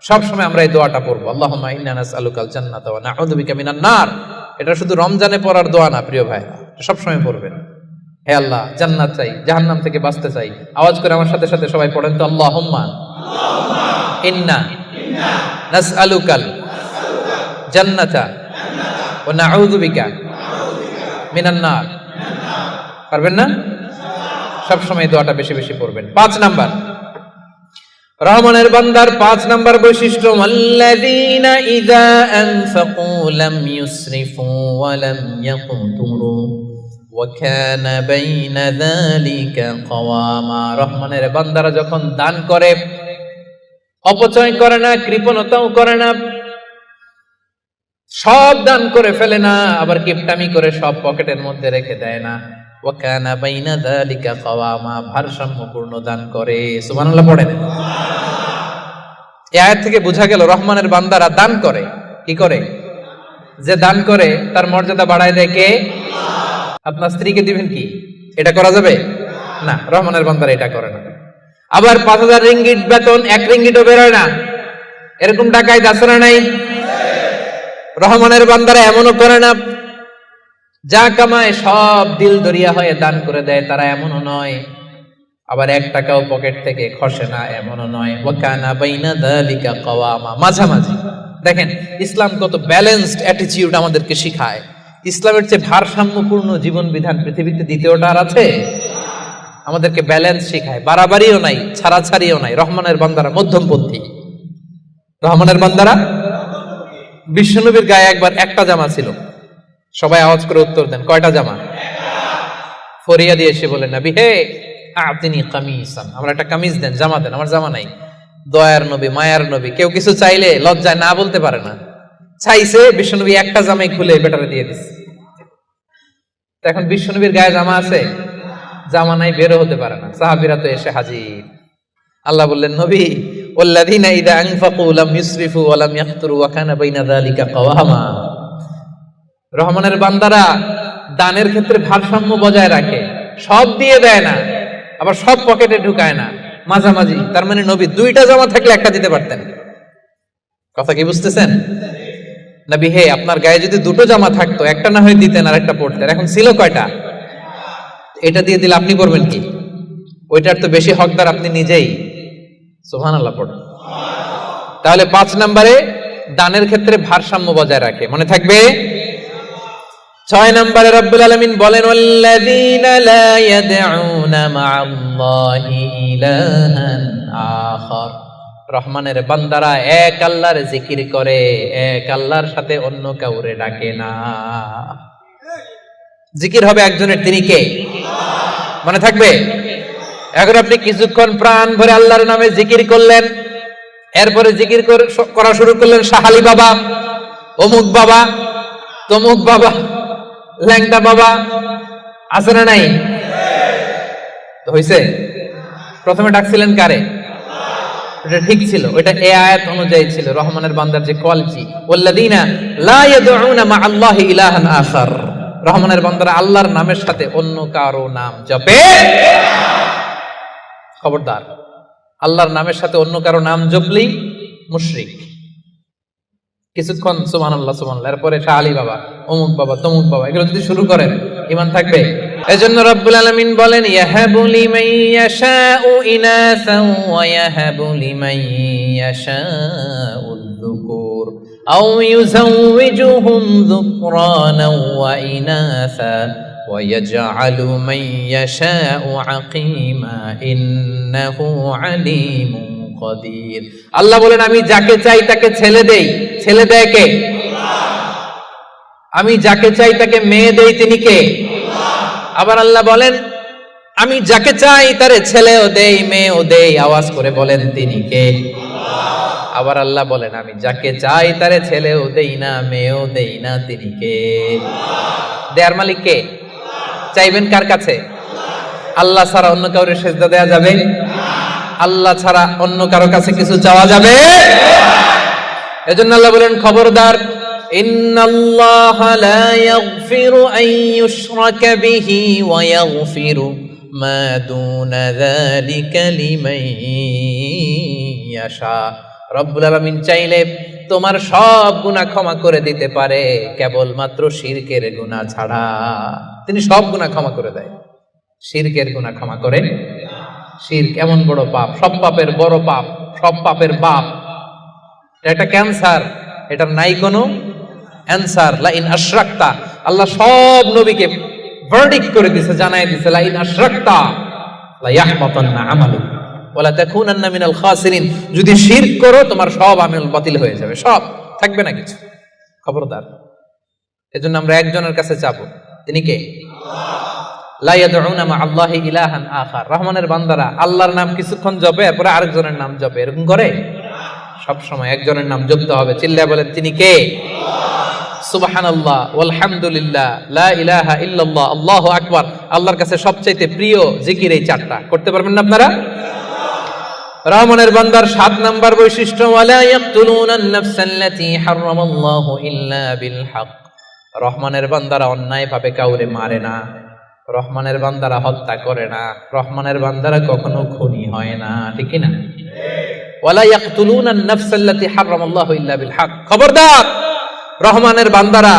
সবসময় আমরা এই দোয়াটা পড়বো, আল্লাহুম্মা ইন্না নাসআলুকাল জান্নাতা ওয়া নাউযু বিকা মিনান নার। এটা শুধু রমজানে পড়ার দোয়া না প্রিয় ভাইরা, সবসময় পড়বেন। হে আল্লাহ জান্নাত চাই, জাহান্নাম থেকে বাঁচতে চাই। আওয়াজ করে আমার সাথে সাথে সবাই পড়েন তো, আল্লাহুম্মা ইন্না নাসআলুকাল জান্নাতা ওয়া নাউযু বিকা মিনান নার। পারবেন না? সবসময় দোয়াটা বেশি বেশি পড়বেন। 5 নাম্বার রহমানের বান্দার 5 নাম্বার বৈশিষ্ট্য, আল্লাযীনা ইযা আনফাকু লাম ইউসরিফু ওয়া লাম ইয়াকতুরু ওয়া কানা বাইনা যালিকা কওয়ামা। রহমানের বান্দারা যখন দান করে অপচয় করে না, কৃপণতাও করে না, সব দান করে ফেলে না, আবার কিপটামি করে সব পকেটের মধ্যে রেখে দেয় না। ওয়া কানা বাইনা যালিকা কওয়ামা, ভারসাম্যপূর্ণ দান করে। সুবহানাল্লাহ পড়েন। এই আয়াত থেকে বোঝা গেল রহমানের বান্দারা দান করে। কি করে? যে দান করে তার মর্যাদা বাড়ায় দেয় কে? আপনার স্ত্রীকে দিবেন কি? এটা করা যাবে না, রহমানের বান্দারা এটা করে না। আবার 5000 রিঙ্গিট বেতন 1 রিঙ্গিটও বেরোয় না, এরকম ডাকাইত আছে না নাই? রহমানের বান্দারা এমনও করে না। যা কামায় সব দিল দরিয়া হয়ে দান করে দেয়, তারা এমনও নয়। আবার 1 টাকাও পকেট থেকে খসে না, এমনও নয়। ওয়া কানা বাইনা যালিকা কওয়ামা, মাঝামাঝি। দেখেন ইসলাম কত ব্যালেন্সড অ্যাটিটিউড আমাদেরকে শিখায়। ইসলামের চেয়ে ভারসাম্যপূর্ণ জীবন বিধান পৃথিবীতে দ্বিতীয়টা আর আছে? আমাদেরকে ব্যালেন্স শিখায়, বাড়াবাড়িও নাই, ছাড়াছাড়িও নাই। রহমানের বান্দারা মধ্যমপন্থী। রহমানের বান্দারা, বিশ্বনবীর গায়ে একবার একটা জামা ছিল। সবাই আওয়াজ করে উত্তর দেন, কয়টা জামা? ফরিয়া দিয়ে এসে বলেন, নবী হে আতিনি কামিসান, আমার একটা কামিজ দেন, জামা দেন, আমার জামা নাই। দয়ার নবী, মায়ার নবী, কেউ কিছু চাইলে লজ্জায় না বলতে পারে না। চাইছে, বিশ্বনবী একটা জামাই খুলে বেটারে দিয়ে দিচ্ছে। এখন বিশ্বনবীর গায়ে জামা আছে, জামা নাই, বেরো হতে পারে না। সাহাবীরা তো এসে হাজির। আল্লাহ বললেন, নবী ওয়াল্লাযীনা ইযা আনফাকু লাম ইউসরিফু ওয়া লাম ইয়াকতুরু ওয়া কানা বাইনা যালিকা কওয়ামা। রহমানের বান্দারা দানের ক্ষেত্রে ভারসাম্য বজায় রাখে, সব দিয়ে দেয় না, আবার সব পকেটে ঢুকায় না, মাঝামাঝি। তার মানে নবী 2টা জামা থাকলে একটা দিতে পারতেন। কথা কি বুঝতেছেন? নবী হে আপনার গায়ে যদি 2টো জামা থাকতো, একটা না হয় দিতেন আর একটা পরতেন। এখন ছিল কয়টা? এটা দিয়ে দিলে আপনি করবেন কি? ওইটার তো বেশি হকদার আপনি নিজেই। সুবহানাল্লাহ পড়ুন। তাহলে 5 নম্বরে দানের ক্ষেত্রে ভারসাম্য বজায় রাখে, মনে থাকবে। 6 নম্বরে রব্বুল আলামিন বলেন, ওয়াল্লাযীনা লা ইয়াদউনা মা'আল্লাহি ইলাহান আখার। রহমানের বান্দারা এক আল্লাহর জিকির করে, এক আল্লাহর সাথে অন্য কাউরে ডাকে না। জিকির হবে একজনের, তিনি কে? মনে থাকবে। এখন আপনি কিছুক্ষণ প্রাণ ভরে আল্লাহর নামে জিকির করলেন, এরপরে জিকির করা শুরু করলেন শাহালি বাবা, অমুক বাবা, তমুক বাবা, ল্যাংটা বাবা, আছে না নাই? হইছে? প্রথমে ডাকছিলেন কারে? এটা ঠিক ছিল, ওইটা এই আয়াত অনুযায়ী ছিল। রহমানের বান্দার যে কোয়ালিটি, ওয়াল্লাযীনা লা ইয়াদউনা মা'আল্লাহি ইলাহান আখার। রহমানের বান্দারা আল্লাহর নামের সাথে অন্য কারো নাম জপে। খবরদার, আল্লাহর নামের সাথে অন্য কারো নাম জপলেই মুশরিক। কিছুক্ষণ সুবহানাল্লাহ সুবহানাল্লাহ, এরপরে শাহ আলী বাবা, অমুক বাবা, তমুক বাবা, এগুলো যদি শুরু করেন ঈমান থাকবে? এজন্য রব্বুল আলামিন বলেন, ইয়াহাবু লিমান ইয়াশাউ ইনাসান ওয়া ইয়াহাবু লিমান ইয়াশাউ যুকুর আও ইউযাওয়িজুহুম যুকরানান ওয়া ইনাসা ওয়া ইয়াজআলু মান ইয়াশাউ আকীমা ইন্নাহু আলীমুন কাদির। আল্লাহ বলেন, আমি যাকে চাই তাকে ছেলে দেই। ছেলে দেয় কে? আমি যাকে চাই তাকে মেয়ে দেই, তিনি কে? আবার আল্লাহ বলেন, আমি যাকে চাই তারে ছেলেও দেই মেয়েও দেই। আওয়াজ করে বলেন তিনি কে? আবার আল্লাহ বলেন আমি যাকে চাই তারে ছেলেও দেই না মেয়েও দেই না, তিনি কে? দেয়ার মালিক কে? চাইবেন কার কাছে? আল্লাহ ছাড়া অন্য কাউরে সেজদা দেয়া যাবে? আল্লাহ ছাড়া অন্য কারো কাছে কিছু চাওয়া যাবে? এজন্য আল্লাহ বলেন খবরদার, ইন্নাল্লাহা লা ইয়াগফিরু আন ইউশরাকা বিহি ওয়া ইয়াগফিরু মা দুনা যালিকা লিমান ইয়াশা। রব্বুল আলামিন চাইলে তোমার সব গুনাহ ক্ষমা করে দিতে পারে, কেবলমাত্র শিরকের গুনাহ ছাড়া। তিনি সব গুনাহ ক্ষমা করে দেয়, শিরকের গুনাহ ক্ষমা করে। শিরক এমন বড় পাপ, সব পাপের বড় পাপ, সব পাপের বাপ। এটা ক্যান্সার, এটার নাই কোনো অ্যানসার। লা ইন আশরাকতা, আল্লাহ সব নবীকে ভার্ডিক্ট করে দিয়েছে, জানাই দিয়েছে লা ইন আশরাকতা লা ইয়াহবাতান্না আমালুক ওয়া লা তাকুনান্না মিনাল খাসিরিন। যদি শিরক করো তোমার সব আমল বাতিল হয়ে যাবে, সব থাকবে না কিছু। খবরদার। এজন্য আমরা একজনের কাছে চাবো, তিনি কে? লা ইয়াদউনা মা আল্লাহি ইলাহান আখার। রহমানের বান্দারা আল্লাহর নাম কিছুক্ষণ জপে, এরপরে আরেকজনের নাম জপে, এরকম করে? সব সময় একজনের নাম জপতে হবে। চিল্লায় বলেন তিনি কে? সুবহানাল্লাহ ওয়ালহামদুলিল্লাহ লা ইলাহা ইল্লাল্লাহ আল্লাহু আকবার। আল্লাহর কাছে সবচেয়ে প্রিয় জিকির এই চারটা। করতে পারবেন না আপনারা? রহমানের বান্দার 7 নাম্বার বৈশিষ্ট্য, ওয়ালা ইয়াকতুলুনান নাফসাল্লাতী হারামাল্লাহু ইল্লা বিল হক। রহমানের বান্দারা অন্যায় ভাবে কাউরে মারে না, রহমানের বান্দারা হত্যা করে না, রহমানের বান্দারা কখনো খুনি হয় না, ঠিক কি না? ওয়ালা ইয়াকতুলুনান নাফসাল্লাতী হারামাল্লাহু ইল্লা বিল হক। খবরদার, রহমানের বান্দারা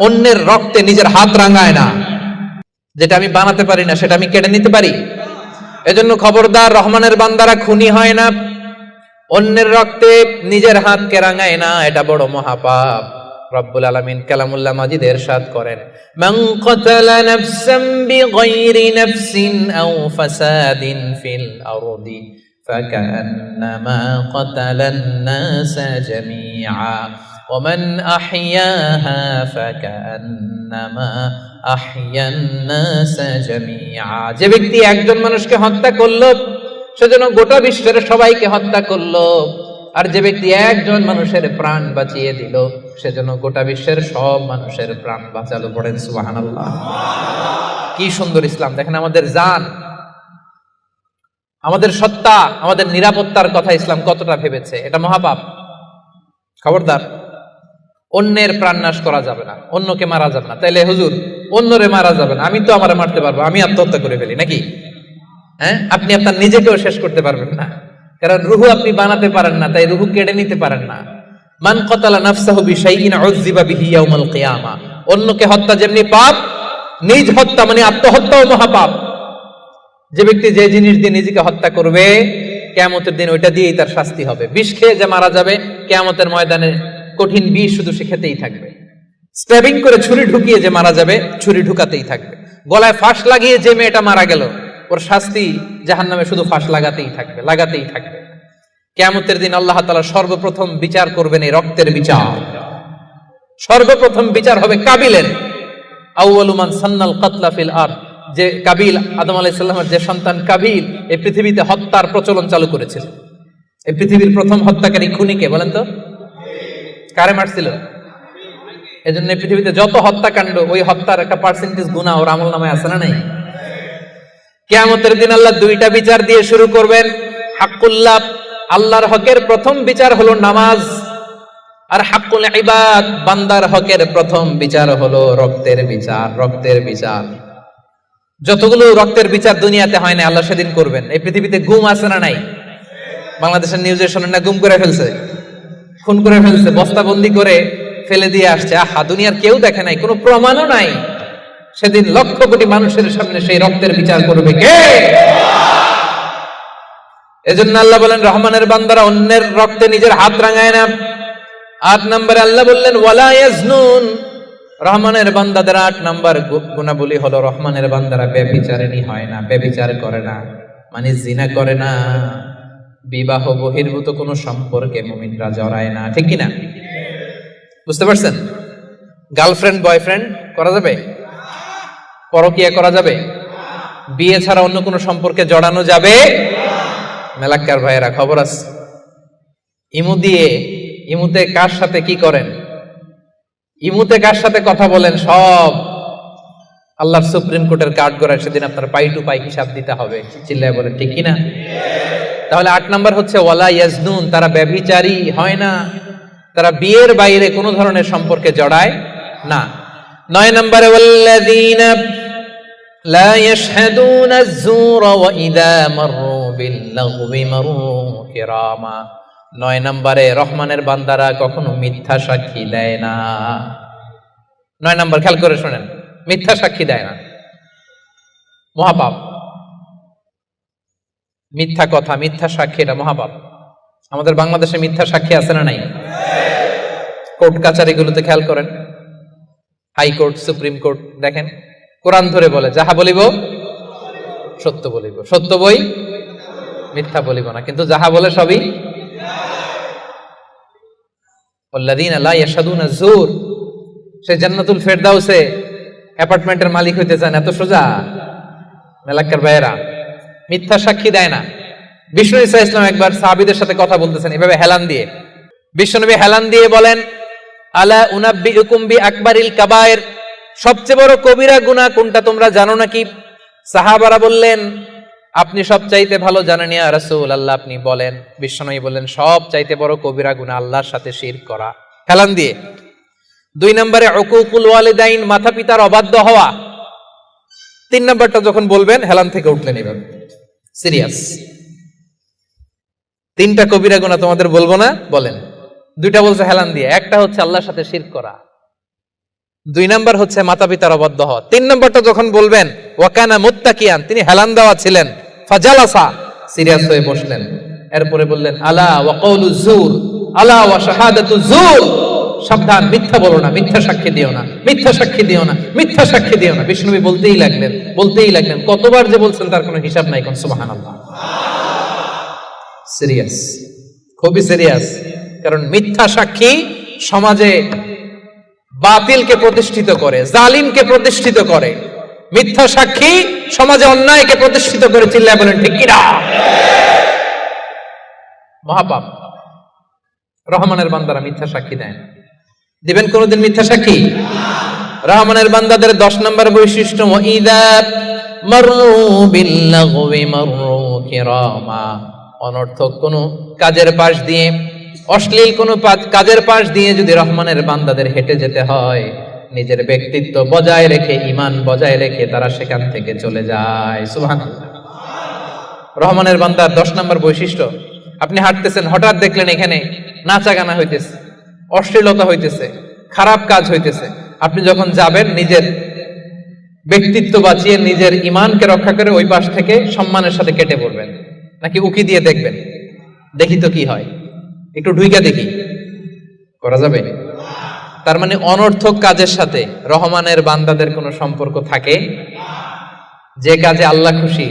অন্যের রক্তে নিজের হাত রাঙায় না। যেটা আমি বানাতে পারি না সেটা আমি কেটে নিতে পারি? এজন্য খবরদার, রহমানের বান্দারা খুনি হয় না, অন্যের রক্তে নিজের হাতকে রাঙায় না, এটা বড় মহাপাপ। রব্বুল আলামিন কালামুল্লাহ মাজিদ ইরশাদ করেন, মান কাতালা নাফসান বিগাইরি নাফসিন আও ফাসাদিন ফিল আরদি ফাকান্নামা কাতালান নাসা জামিআ ওয়া মান আহইয়াহা ফাকান্নামা আহইয়ান নাসা জামিআ। যে ব্যক্তি একজন মানুষকে হত্যা করলো সেজন্য গোটা বিশ্বের সবাইকে হত্যা করলো, আর যে ব্যক্তি একজন মানুষের প্রাণ বাঁচিয়ে দিল সেজন্য গোটা বিশ্বের সব মানুষের প্রাণ বাঁচালো। পড়েন সুবহানাল্লাহ। কি সুন্দর ইসলাম! দেখেন, আমাদের জান, আমাদের সত্তা, আমাদের নিরাপত্তার কথা ইসলাম কতটা ভেবেছে। এটা মহাপাপ। খবরদার, অন্যের প্রাণ নাশ করা যাবে না, অন্যকে মারা যাবে না। তাইলে হুজুর অন্যরে মারা যাবে না, আমি তো আমারে মারতে পারবো, আমি আত্মহত্যা করে ফেলি নাকি? হ্যাঁ, আপনি আপনার নিজেকেও শেষ করতে পারবেন না, কারণ রুহু আপনি বানাতে পারেন না, তাই রুহু কেড়ে নিতে পারেন না। মান কাতালা নাফসাহু বিশাইইন উযযিবা বিহি ইয়াউমাল কিয়ামা। অন্যকে হত্যা যেমনি পাপ, নিজ হত্যা মানে আত্মহত্যাও মহাপাপ। যে ব্যক্তি যে জিনিস দিয়ে নিজেকে হত্যা করবে, কিয়ামতের দিন ওইটা দিয়েই তার শাস্তি হবে। বিষ খেয়ে যে মারা যাবে, কিয়ামতের ময়দানে কঠিন বিষ শুধু সে খেতেই থাকবে। স্ট্যাবিং করে ছুরি ঢুকিয়ে যে মারা যাবে, ছুরি ঢুকাতেই থাকবে। গলায় ফাঁস লাগিয়ে যে মেয়েটা মারা গেল, ওর শাস্তি জাহান্নামে শুধু ফাঁস লাগাতেই থাকবে, লাগাতেই থাকবে। কিয়ামতের দিন আল্লাহ তাআলা সর্বপ্রথম বিচার করবেন এই রক্তের বিচার। সর্বপ্রথম বিচার হবে কাবিলের। আউয়ালু মান সান্নাল কাতলা ফিল আরদ। যে কাবিল, আদম আলাইহিস সালামের যে সন্তান কাবিল, এই পৃথিবীতে হত্যার প্রচলন চালু করেছিল। এই পৃথিবীর প্রথম হত্যাকারী খুনিকে বলেন তো? কারে মারছিল? এজন্য পৃথিবীতে যত হত্যাকাণ্ড, ওই হত্যার একটা পার্সেন্টেজ গুনাহ ওর আমলনামায় আছে না নাই? কিয়ামতের দিন আল্লাহ 2টা বিচার দিয়ে শুরু করবেন। হাক্কুল্লাহ, আল্লাহর হকের প্রথম বিচার হলো নামাজ, আর হাক্কুল ইবাদ, বান্দার হকের প্রথম বিচার হলো রক্তের বিচার। রক্তের বিচার, যতগুলো রক্তের বিচার দুনিয়াতে হয় না, আল্লাহ সেদিন করবেন। এই পৃথিবীতে গুম আছে না নাই? বাংলাদেশের নিউজে শোনেন না, গুম করে ফেলছে, খুন করে ফেলছে, বস্তাবন্দি করে ফেলে দিয়ে আসছে। আহা, দুনিয়ার কেউ দেখে নাই, কোনো প্রমাণও নাই। সেদিন লক্ষ কোটি মানুষের সামনে সেই রক্তের বিচার করবে কে? এজন্য আল্লাহ বলেন, রহমানের বান্দারা অন্যের রক্তে নিজের হাত রাঙায় না। 8 নম্বরে আল্লাহ বললেন, ওয়ালা ইয়াজনুন। রহমানের বান্দাদের 8 নম্বর গুণাবলী হলো, রহমানের বান্দারা ব্যভিচারিণী হয় না, ব্যভিচার করে না, মানে জিনা করে না, বিবাহ বহির্ভূত কোনো সম্পর্কে মুমিনরা জড়ায় না, ঠিক কিনা? বুঝতে পারছেন? গার্লফ্রেন্ড বয়ফ্রেন্ড করা যাবে? পরকিয়া করা যাবে? বিয়ে ছাড়া অন্য কোনো সম্পর্কে জড়ানো যাবে মেলাক্কার ভাইয়েরা খবর আছে ইমুতে কার সাথে কি করেন, ইমুতে কার সাথে কথা বলেন, সব আল্লাহর সুপ্রিম কোর্টের কার্ড করার সেদিন আপনার পাই টু পাই হিসাব দিতে হবে। চিল্লায় বলেন ঠিক কিনা? তাহলে 8 নাম্বার হচ্ছে ওয়ালা ইয়াজনুন, তারা ব্যভিচারী হয় না, তারা বিয়ের বাইরে কোনো ধরনের সম্পর্কে জড়ায় না। 9 নম্বরে ওয়াল্লাযীনা লা ইয়াশহাদুনা আয-যুরা ওয়া ইযা মাররু বিল-লাগবি মাররু কিরামা। 9 নম্বরে রহমানের বান্দারা কখনো মিথ্যা সাক্ষী দেয় না। 9 নম্বর খেয়াল করে শুনেন, মিথ্যা সাক্ষী দেয় না, মহাপাপ। মিথ্যা কথা, মিথ্যা সাক্ষী, এটা মহাপাপ। আমাদের বাংলাদেশে মিথ্যা সাক্ষী আছে না নাই? কোর্ট কাচারিগুলোতে খেয়াল করেন, হাইকোর্ট, সুপ্রিম কোর্ট, দেখেন কোরআন ধরে বলে যাহা বলিব সত্য বলিব, সত্য বই মিথ্যা বলিব না, কিন্তু যাহা বলে সবই। ওয়াল্লাযীনা লা ইয়াশহাদুনা যুর, সে জান্নাতুল ফেরদাউসে অ্যাপার্টমেন্টের মালিক হইতে চান, এত সোজা? মেলাক্কার ভাইয়েরা মিথ্যা সাক্ষী দেয় না। বিষ্ণু ঈসা ইসলাম একবার সাহাবীদের সাথে কথা বলতেছেন এভাবে হেলান দিয়ে, বিশ্বনবী হেলান দিয়ে বলেন আলা উনাব্বিউকুম বিআকবারিল কাবায়ের, সবচেয়ে বড় কবিরা গুনাহ কোনটা তোমরা জানো নাকি? সাহাবারা বললেন আপনি সবচাইতে ভালো জানেন ইয়া রাসূলুল্লাহ, আপনি বলেন। বিশ্বনবী বললেন সবচাইতে বড় কবিরা গুনাহ আল্লাহর সাথে শিরক করা, হেলান দিয়ে। 2 নম্বরে উকুকুল ওয়ালিদাইন, মাতা পিতার অবাধ্য হওয়া। 3 নম্বরটা যখন বলবেন হেলান থেকে উঠলেন এভাবে, সিরিয়াস। 3টা কবিরা গুনাহ তোমাদের বলবো না, বলেন। 2টা বলছে হেলান দিয়ে, একটা হচ্ছে আল্লাহর সাথে শিরক করা, 2 নাম্বার হচ্ছে মাতা পিতার অবাধ্য হওয়া। 3 নাম্বারটা যখন বলবেন ওয়াকানা মুত্তাকিয়ান, তিনি হেলান দেওয়া ছিলেন, ফাজালাসা, সিরিয়াস হয়ে বসলেন। এরপরে বললেন আলা ওয়া কাউলু যুর, আলা ওয়া শাহাদাতু যুর, সাবধান, মিথ্যা বলো না, মিথ্যা সাক্ষী দিও না, মিথ্যা সাক্ষী দিও না, মিথ্যা সাক্ষী দিও না। বিষ্ণুবী বলতেই লাগলেন, কতবার যে বলছেন তার কোনো হিসাব নাই। কোন সুবহানাল্লাহ। সিরিয়াস, খুবই সিরিয়াস। কারণ মিথ্যা সাক্ষী সমাজে বাতিলকে প্রতিষ্ঠিত করে, জালিমকে প্রতিষ্ঠিত করে। মিথ্যা সাক্ষী সমাজে অন্যায়কে প্রতিষ্ঠিত করে। চিল্লায় বলেন ঠিক কিনা? মহাপাপ। রহমানের বান্দারা মিথ্যা সাক্ষী দেয় না। দিবেন কোনদিন মিথ্যা সাক্ষী? রহমানের বান্দাদের 10 নম্বর বৈশিষ্ট্য ওয়াইদা মাররু বিল-লাগবি মাররু কিরামা, অনর্থক কোনো কাজের পাশ দিয়ে, অশ্লীল কোনো কাজের পাশ দিয়ে যদি রহমানের বান্দাদের হেঁটে যেতে হয়, নিজের ব্যক্তিত্ব বজায় রেখে, ঈমান বজায় রেখে তারা সেখান থেকে চলে যায়। সুবহানাল্লাহ। রহমানের বান্দার 10 নম্বর বৈশিষ্ট্য, আপনি হাঁটতেছেন, হঠাৎ দেখলেন এখানে নাচা গানা হইতেছে, অশ্লীলতা হইতেছে, খারাপ কাজ হইতেছে। আপনি যখন যাবেন নিজের ব্যক্তিত্ব বাঁচিয়ে, নিজের ঈমানকে রক্ষা করে ওই পাশ থেকে সম্মানের সাথে কেটে পড়বেন, নাকি উকি দিয়ে দেখবেন দেখি তো কি হয়, একটু ঢুইকা দেখি, করা যাবে? তার মানে অনর্থক কাজের সাথে রহমানের বান্দাদের কোনো সম্পর্ক থাকে? যে কাজে আল্লাহ খুশি,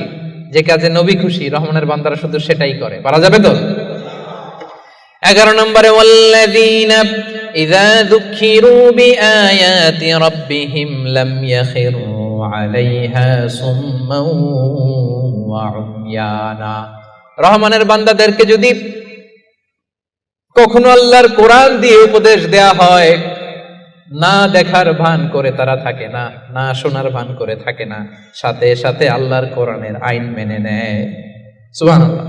যে কাজে নবী খুশি, রহমানের বান্দারা শুধু সেটাই করে। পারা যাবে তো? 11 নম্বরে ওয়াল্লাযীনা ইযা যুকিরু বিআয়াতি রাব্বিহিম লাম ইয়াখিরু আলাইহা সুম্মান ওয়া উময়ানা, রহমানের বান্দাদেরকে যদি কখনো আল্লাহর কোরআন দিয়ে উপদেশ দেয়া হয়, না দেখার ভান করে তারা থাকে না, না শোনার ভান করে থাকে না, সাথে সাথে আল্লাহর কোরআনের আইন মেনে নেয়। সুবহানাল্লাহ।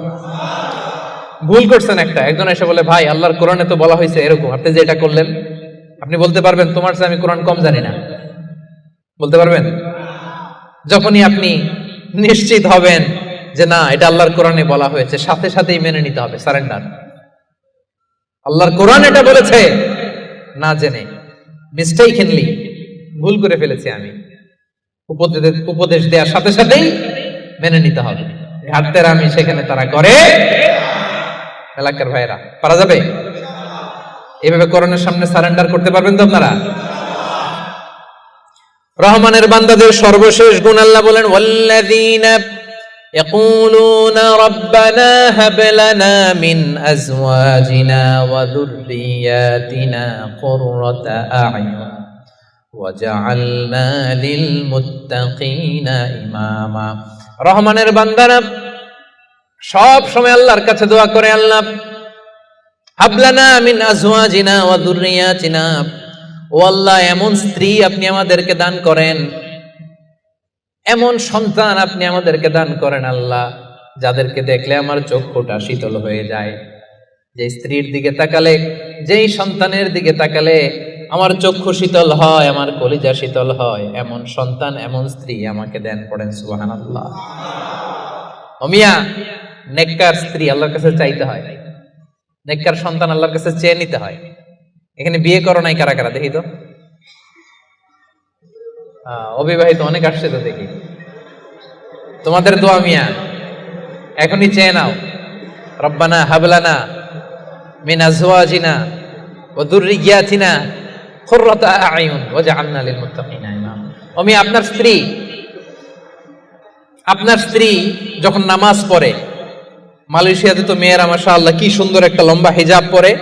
ভুল করছেন একটা, একজন এসে বলে ভাই আল্লাহর কোরআনে তো বলা হয়েছে এরকম, আপনি যে এটা করলেন, আপনি বলতে পারবেন তোমার চেয়ে আমি কোরআন কম জানি না? বলতে পারবেন? যখনই আপনি নিশ্চিত হবেন যে না এটা আল্লাহর কোরআনে বলা হয়েছে, সাথে সাথেই মেনে নিতে হবে, সারেন্ডার। আল্লাহর কোরআন এটা বলেছে, না জেনে মিস্টেকলি ভুল করে ফেলেছি আমি, উপদেশ দেওয়ার সাথে সাথেই মেনে নিতে হবে। ঘাটতের আমি সেখানে তারা করে। এলাকার ভাইরা, পারা যাবে? এইভাবে কোরআনের সামনে সারেন্ডার করতে পারবেন তো আপনারা? রহমানের বান্দাদের সর্বশেষ গুণ আল্লাহ বলেন ওয়াল্লাযীনা ইয়াকুলুনা রাব্বানা হাব লানা মিন আজওয়াজিনা ওয়া যুররিয়াতিনা কুররাতা আ'য়ুন ওয়াজআলনা লিল মুত্তাকিনা ইমামা। রহমানের বান্দারা সব সময় আল্লাহর কাছে দোয়া করে, আল্লাহ হাবলানা মিন আজওয়াজিনা ওয়া যুররিয়াতিনা, ও আল্লাহ এমন স্ত্রী আপনি আমাদেরকে দান করেন, এমন সন্তান আপনি আমাদেরকে দান করেন আল্লাহ, যাদেরকে দেখলে আমার চক্ষুটা শীতল হয়ে যায়। যে স্ত্রীর দিকে তাকালে, যেই সন্তানের দিকে তাকালে আমার চক্ষু শীতল হয়, আমার কলিজা শীতল হয়, এমন সন্তান এমন স্ত্রী আমাকে দেন। পড়েন সুবহানাল্লাহ। ও মিয়া, নেককার স্ত্রী আল্লাহর কাছে চাইতে হয়, নেককার সন্তান আল্লাহর কাছে চেয়ে নিতে হয়। এখানে বিয়ে করো নাই কারা কারা দেখি তো? অবিবাহিত অনেক আসছে তো দেখি। তোমাদের দোয়া মিয়া, এখনই চেয়ে নাও। রব্বানা হাবলানা মিন আজওয়াজিনা ওয়া যুররিয়াতিনা কুররাতা আ'য়ুন ওয়াজআলনা লিল মুত্তাকিনা ইমামা। ও মিয়া, আপনার স্ত্রী যখন নামাজ পড়ে, মালয়েশিয়াতে তো মেয়েরা মাশাআল্লাহ কি সুন্দর একটা লম্বা হিজাব পরে,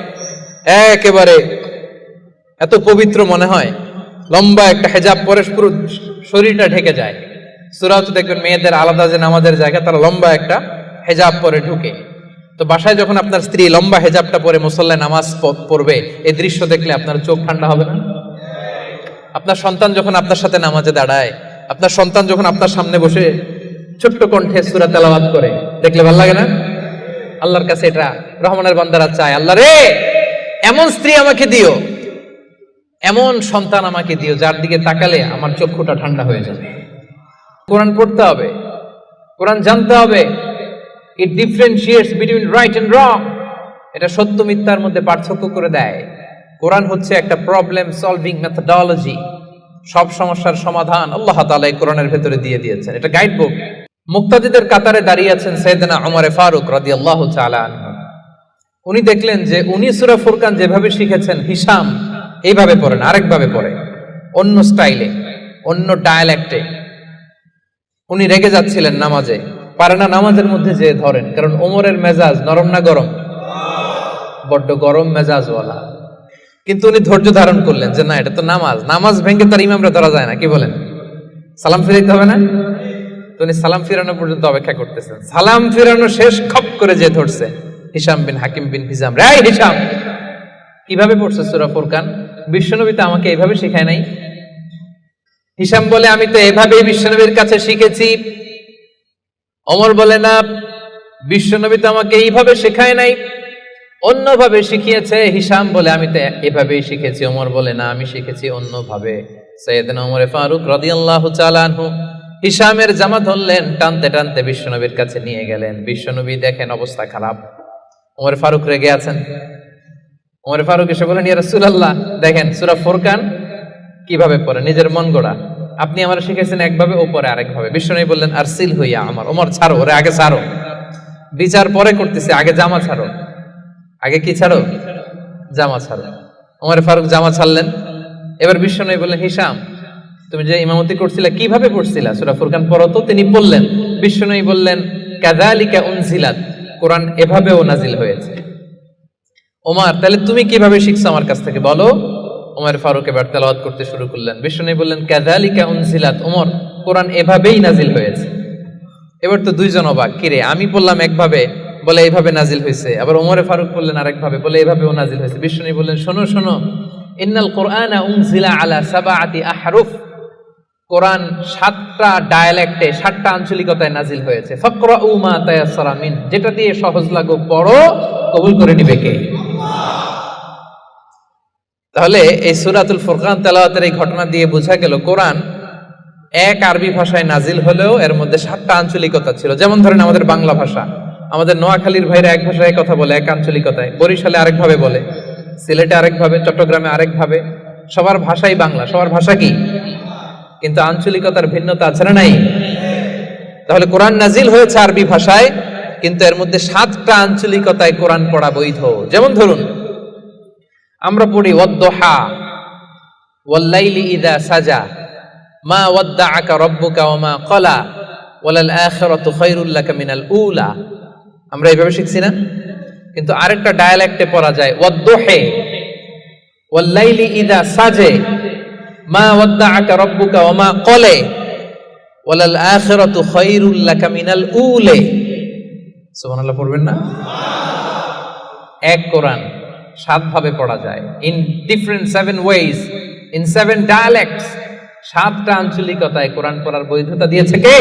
একেবারে এত পবিত্র মনে হয়, লম্বা একটা হিজাব পরে পুরো শরীরটা ঢেকে যায়। সূরাতে দেখবেন মেয়েদের আলাদা যে নামাজের জায়গা, তারা লম্বা একটা হিজাব পরে ঢুকে। তো বাসায় যখন আপনার স্ত্রী লম্বা হিজাবটা পরে মুসল্লায় নামাজ পড়বে, এই দৃশ্য দেখলে আপনার চোখ ঠান্ডা হবে না? আপনার সন্তান যখন আপনার সাথে নামাজে দাঁড়ায়, আপনার সন্তান যখন আপনার সামনে বসে ছোট্ট কণ্ঠে সূরা তেলাওয়াত করে, দেখলে ভালো লাগে না? আল্লাহর কাছে এটা রহমানের বান্দারা চায়, আল্লাহ রে এমন স্ত্রী আমাকে দিও, এমন সন্তান আমাকে দিও, যার দিকে তাকালে আমার চক্ষুটা ঠান্ডা হয়ে যাবে। কোরআন পড়তে হবে, কোরআন জানতে হবে। It differentiates between right and wrong. এটা সত্য মিথ্যার মধ্যে পার্থক্য করে দেয়। কোরআন হচ্ছে একটা প্রবলেম সলভিং মেথডোলজি। সব সমস্যার সমাধান আল্লাহ তাআলা এই কোরআনের ভেতরে দিয়ে দিয়েছেন। এটা গাইড বুক। মুক্তাদিদের কাতারে দাঁড়িয়ে আছেন সাইয়েদনা ওমর ফারুক রাদিয়াল্লাহু তাআলা আনহু। উনি দেখলেন যে উনি সূরা ফুরকান যেভাবে শিখেছেন, হিশাম এইভাবে পড়েন, আরেকভাবে পড়ে, অন্য স্টাইলে, অন্য ডায়ালেক্টে। উনি রেগে যাচ্ছিলেন নামাজে, পারে না নামাজের মধ্যে যে ধরেন, কারণ ওমরের মেজাজ নরম না গরম? বড্ড গরম মেজাজওয়ালা। কিন্তু উনি ধৈর্য ধারণ করলেন যে না, এটা তো নামাজ, নামাজ ভেঙে তার ইমামরা ধরা যায় না, কি বলেন? সালাম ফিরাইতে হবে না? তো উনি সালাম ফিরানো পর্যন্ত অপেক্ষা করতেছেন। সালাম ফিরানো শেষ, খপ করে যে ধরছে হিশাম বিন হাকিম বিন হিজাম। রে হিশাম, কিভাবে পড়ছে সূরা ফুরকান? বিশ্বনবী তো আমাকে এইভাবে শেখায় নাই। হিশাম বলে আমি তো এভাবেই বিশ্বনবীর কাছে শিখেছি। ওমর বলে না, বিশ্বনবী তো আমাকে এইভাবে শেখায় নাই, অন্যভাবে শিখিয়েছে। হিশাম বলে আমি তো এভাবেই শিখেছি। ওমর বলে না, আমি শিখেছি অন্যভাবে। সাইয়েদনা ওমর ফারুক রাদিয়াল্লাহু তাআলা আনহু হিশামের জামা ধরলেন, টানতে টানতে বিশ্বনবীর কাছে নিয়ে গেলেন। বিশ্বনবী দেখেন অবস্থা খারাপ, ওমর ফারুক রেগে আছেন। ওমর ফারুক এসে বলেন, ইয়া রাসূলুল্লাহ, দেখেন সূরা ফুরকান কিভাবে পড়ে, নিজের মন গড়া। আপনি আমার শিখেছেন একভাবে, ও পরে আরেকভাবে। বিশ্বনবী বললেন, আরসিল হইয়া আমার, ওমর ছাড়ো ওরে, আগে ছাড়ো, বিচার পরে করতেছে, আগে জামা ছাড়ো। আগে কি ছাড়ো? জামা ছাড়ো। ওমর ফারুক জামা ছাড়লেন। এবার বিশ্বনবী বললেন, হিশাম তুমি যে ইমামতি করছিলা কিভাবে পড়ছিলা? সূরা ফুরকান পড়ো তো। তিনি বললেন, বিশ্বনবী বললেন, কাযালিকা উনজিলাত, কোরআন এভাবেও নাজিল হয়েছে। ওমর, তাহলে তুমি কিভাবে শিখছো আমার কাছ থেকে বলো। ওমর ফারুক এবার তেলাওয়াত করতে শুরু করলেন। বিশ্বনবী বললেন, কাযালিকা উনজিলাত, ওমর কোরআন এভাবেই নাজিল হয়েছে। এবার তো দুইজন অবাক, কিরে আমি বললাম একভাবে, বলে এইভাবে নাজিল হয়েছে। আবার ওমর ফারুক বললেন আরেকভাবে, বলে এইভাবেও নাজিল হয়েছে। বিশ্বনবী বললেন, শোনো শোনো, ইন্নাল কোরআনা উনজিলা আলা সাবআতি আহরুফ, কোরআন 7টা ডায়ালেক্টে, 7টা আঞ্চলিকতায় নাজিল হয়েছে। ফাকরাউ মা তায়াসসারা মিন, যেটা দিয়ে সহজ লাগো পড়ো, কবুল করে নিবে কে? তাহলে এই সূরাতুল ফুরকান তেলাওয়াতের এই ঘটনা দিয়ে বোঝা গেল, কোরআন এক আরবি ভাষায় নাজিল হলেও এর মধ্যে 7টা আঞ্চলিকতা ছিল। যেমন ধরেন আমাদের বাংলা ভাষা, আমাদের নোয়াখালীর ভাইরা এক ভাষায় কথা বলে, এক আঞ্চলিকতায়, বরিশালে আরেকভাবে বলে, সিলেটে আরেকভাবে, চট্টগ্রামে আরেকভাবে। সবার ভাষাই বাংলা, সবার ভাষা কি, কিন্তু আঞ্চলিকতার ভিন্নতা আছে না নাই? তাহলে কোরআন নাজিল হয়েছে আরবি ভাষায়, কিন্তু এর মধ্যে 7টা আঞ্চলিকতায় কোরআন পড়া বৈধ। যেমন ধরুন আমরা পড়ি ওয়াদ-দুহা ওয়াল-লাইলি ইযা সাজা মা ওয়াদ্দাআকা রাব্বুকা ওয়া মা ক্বালা ওয়ালাল আখিরাতু খায়রুল লাকা মিনাল উলা। আমরা এইভাবে শিখছি না? কিন্তু আরেকটা ডায়ালেক্টে পড়া যায় ওয়াদ-দুহি ওয়াল-লাইলি ইযা সাজে মা ওয়াদ্দাআকা রাব্বুকা ওয়া মা ক্বালা ওয়ালাল আখিরাতু খায়রুল লাকা মিনাল উলা। সুবহানাল্লাহ পড়বেন না? এক কোরআন 7 ভাবে পড়া যায়, in different 7 ways, in 7 dialects. 7টা আঞ্চলিকতায় কোরআন পড়ার বৈধতা দিয়েছে কে?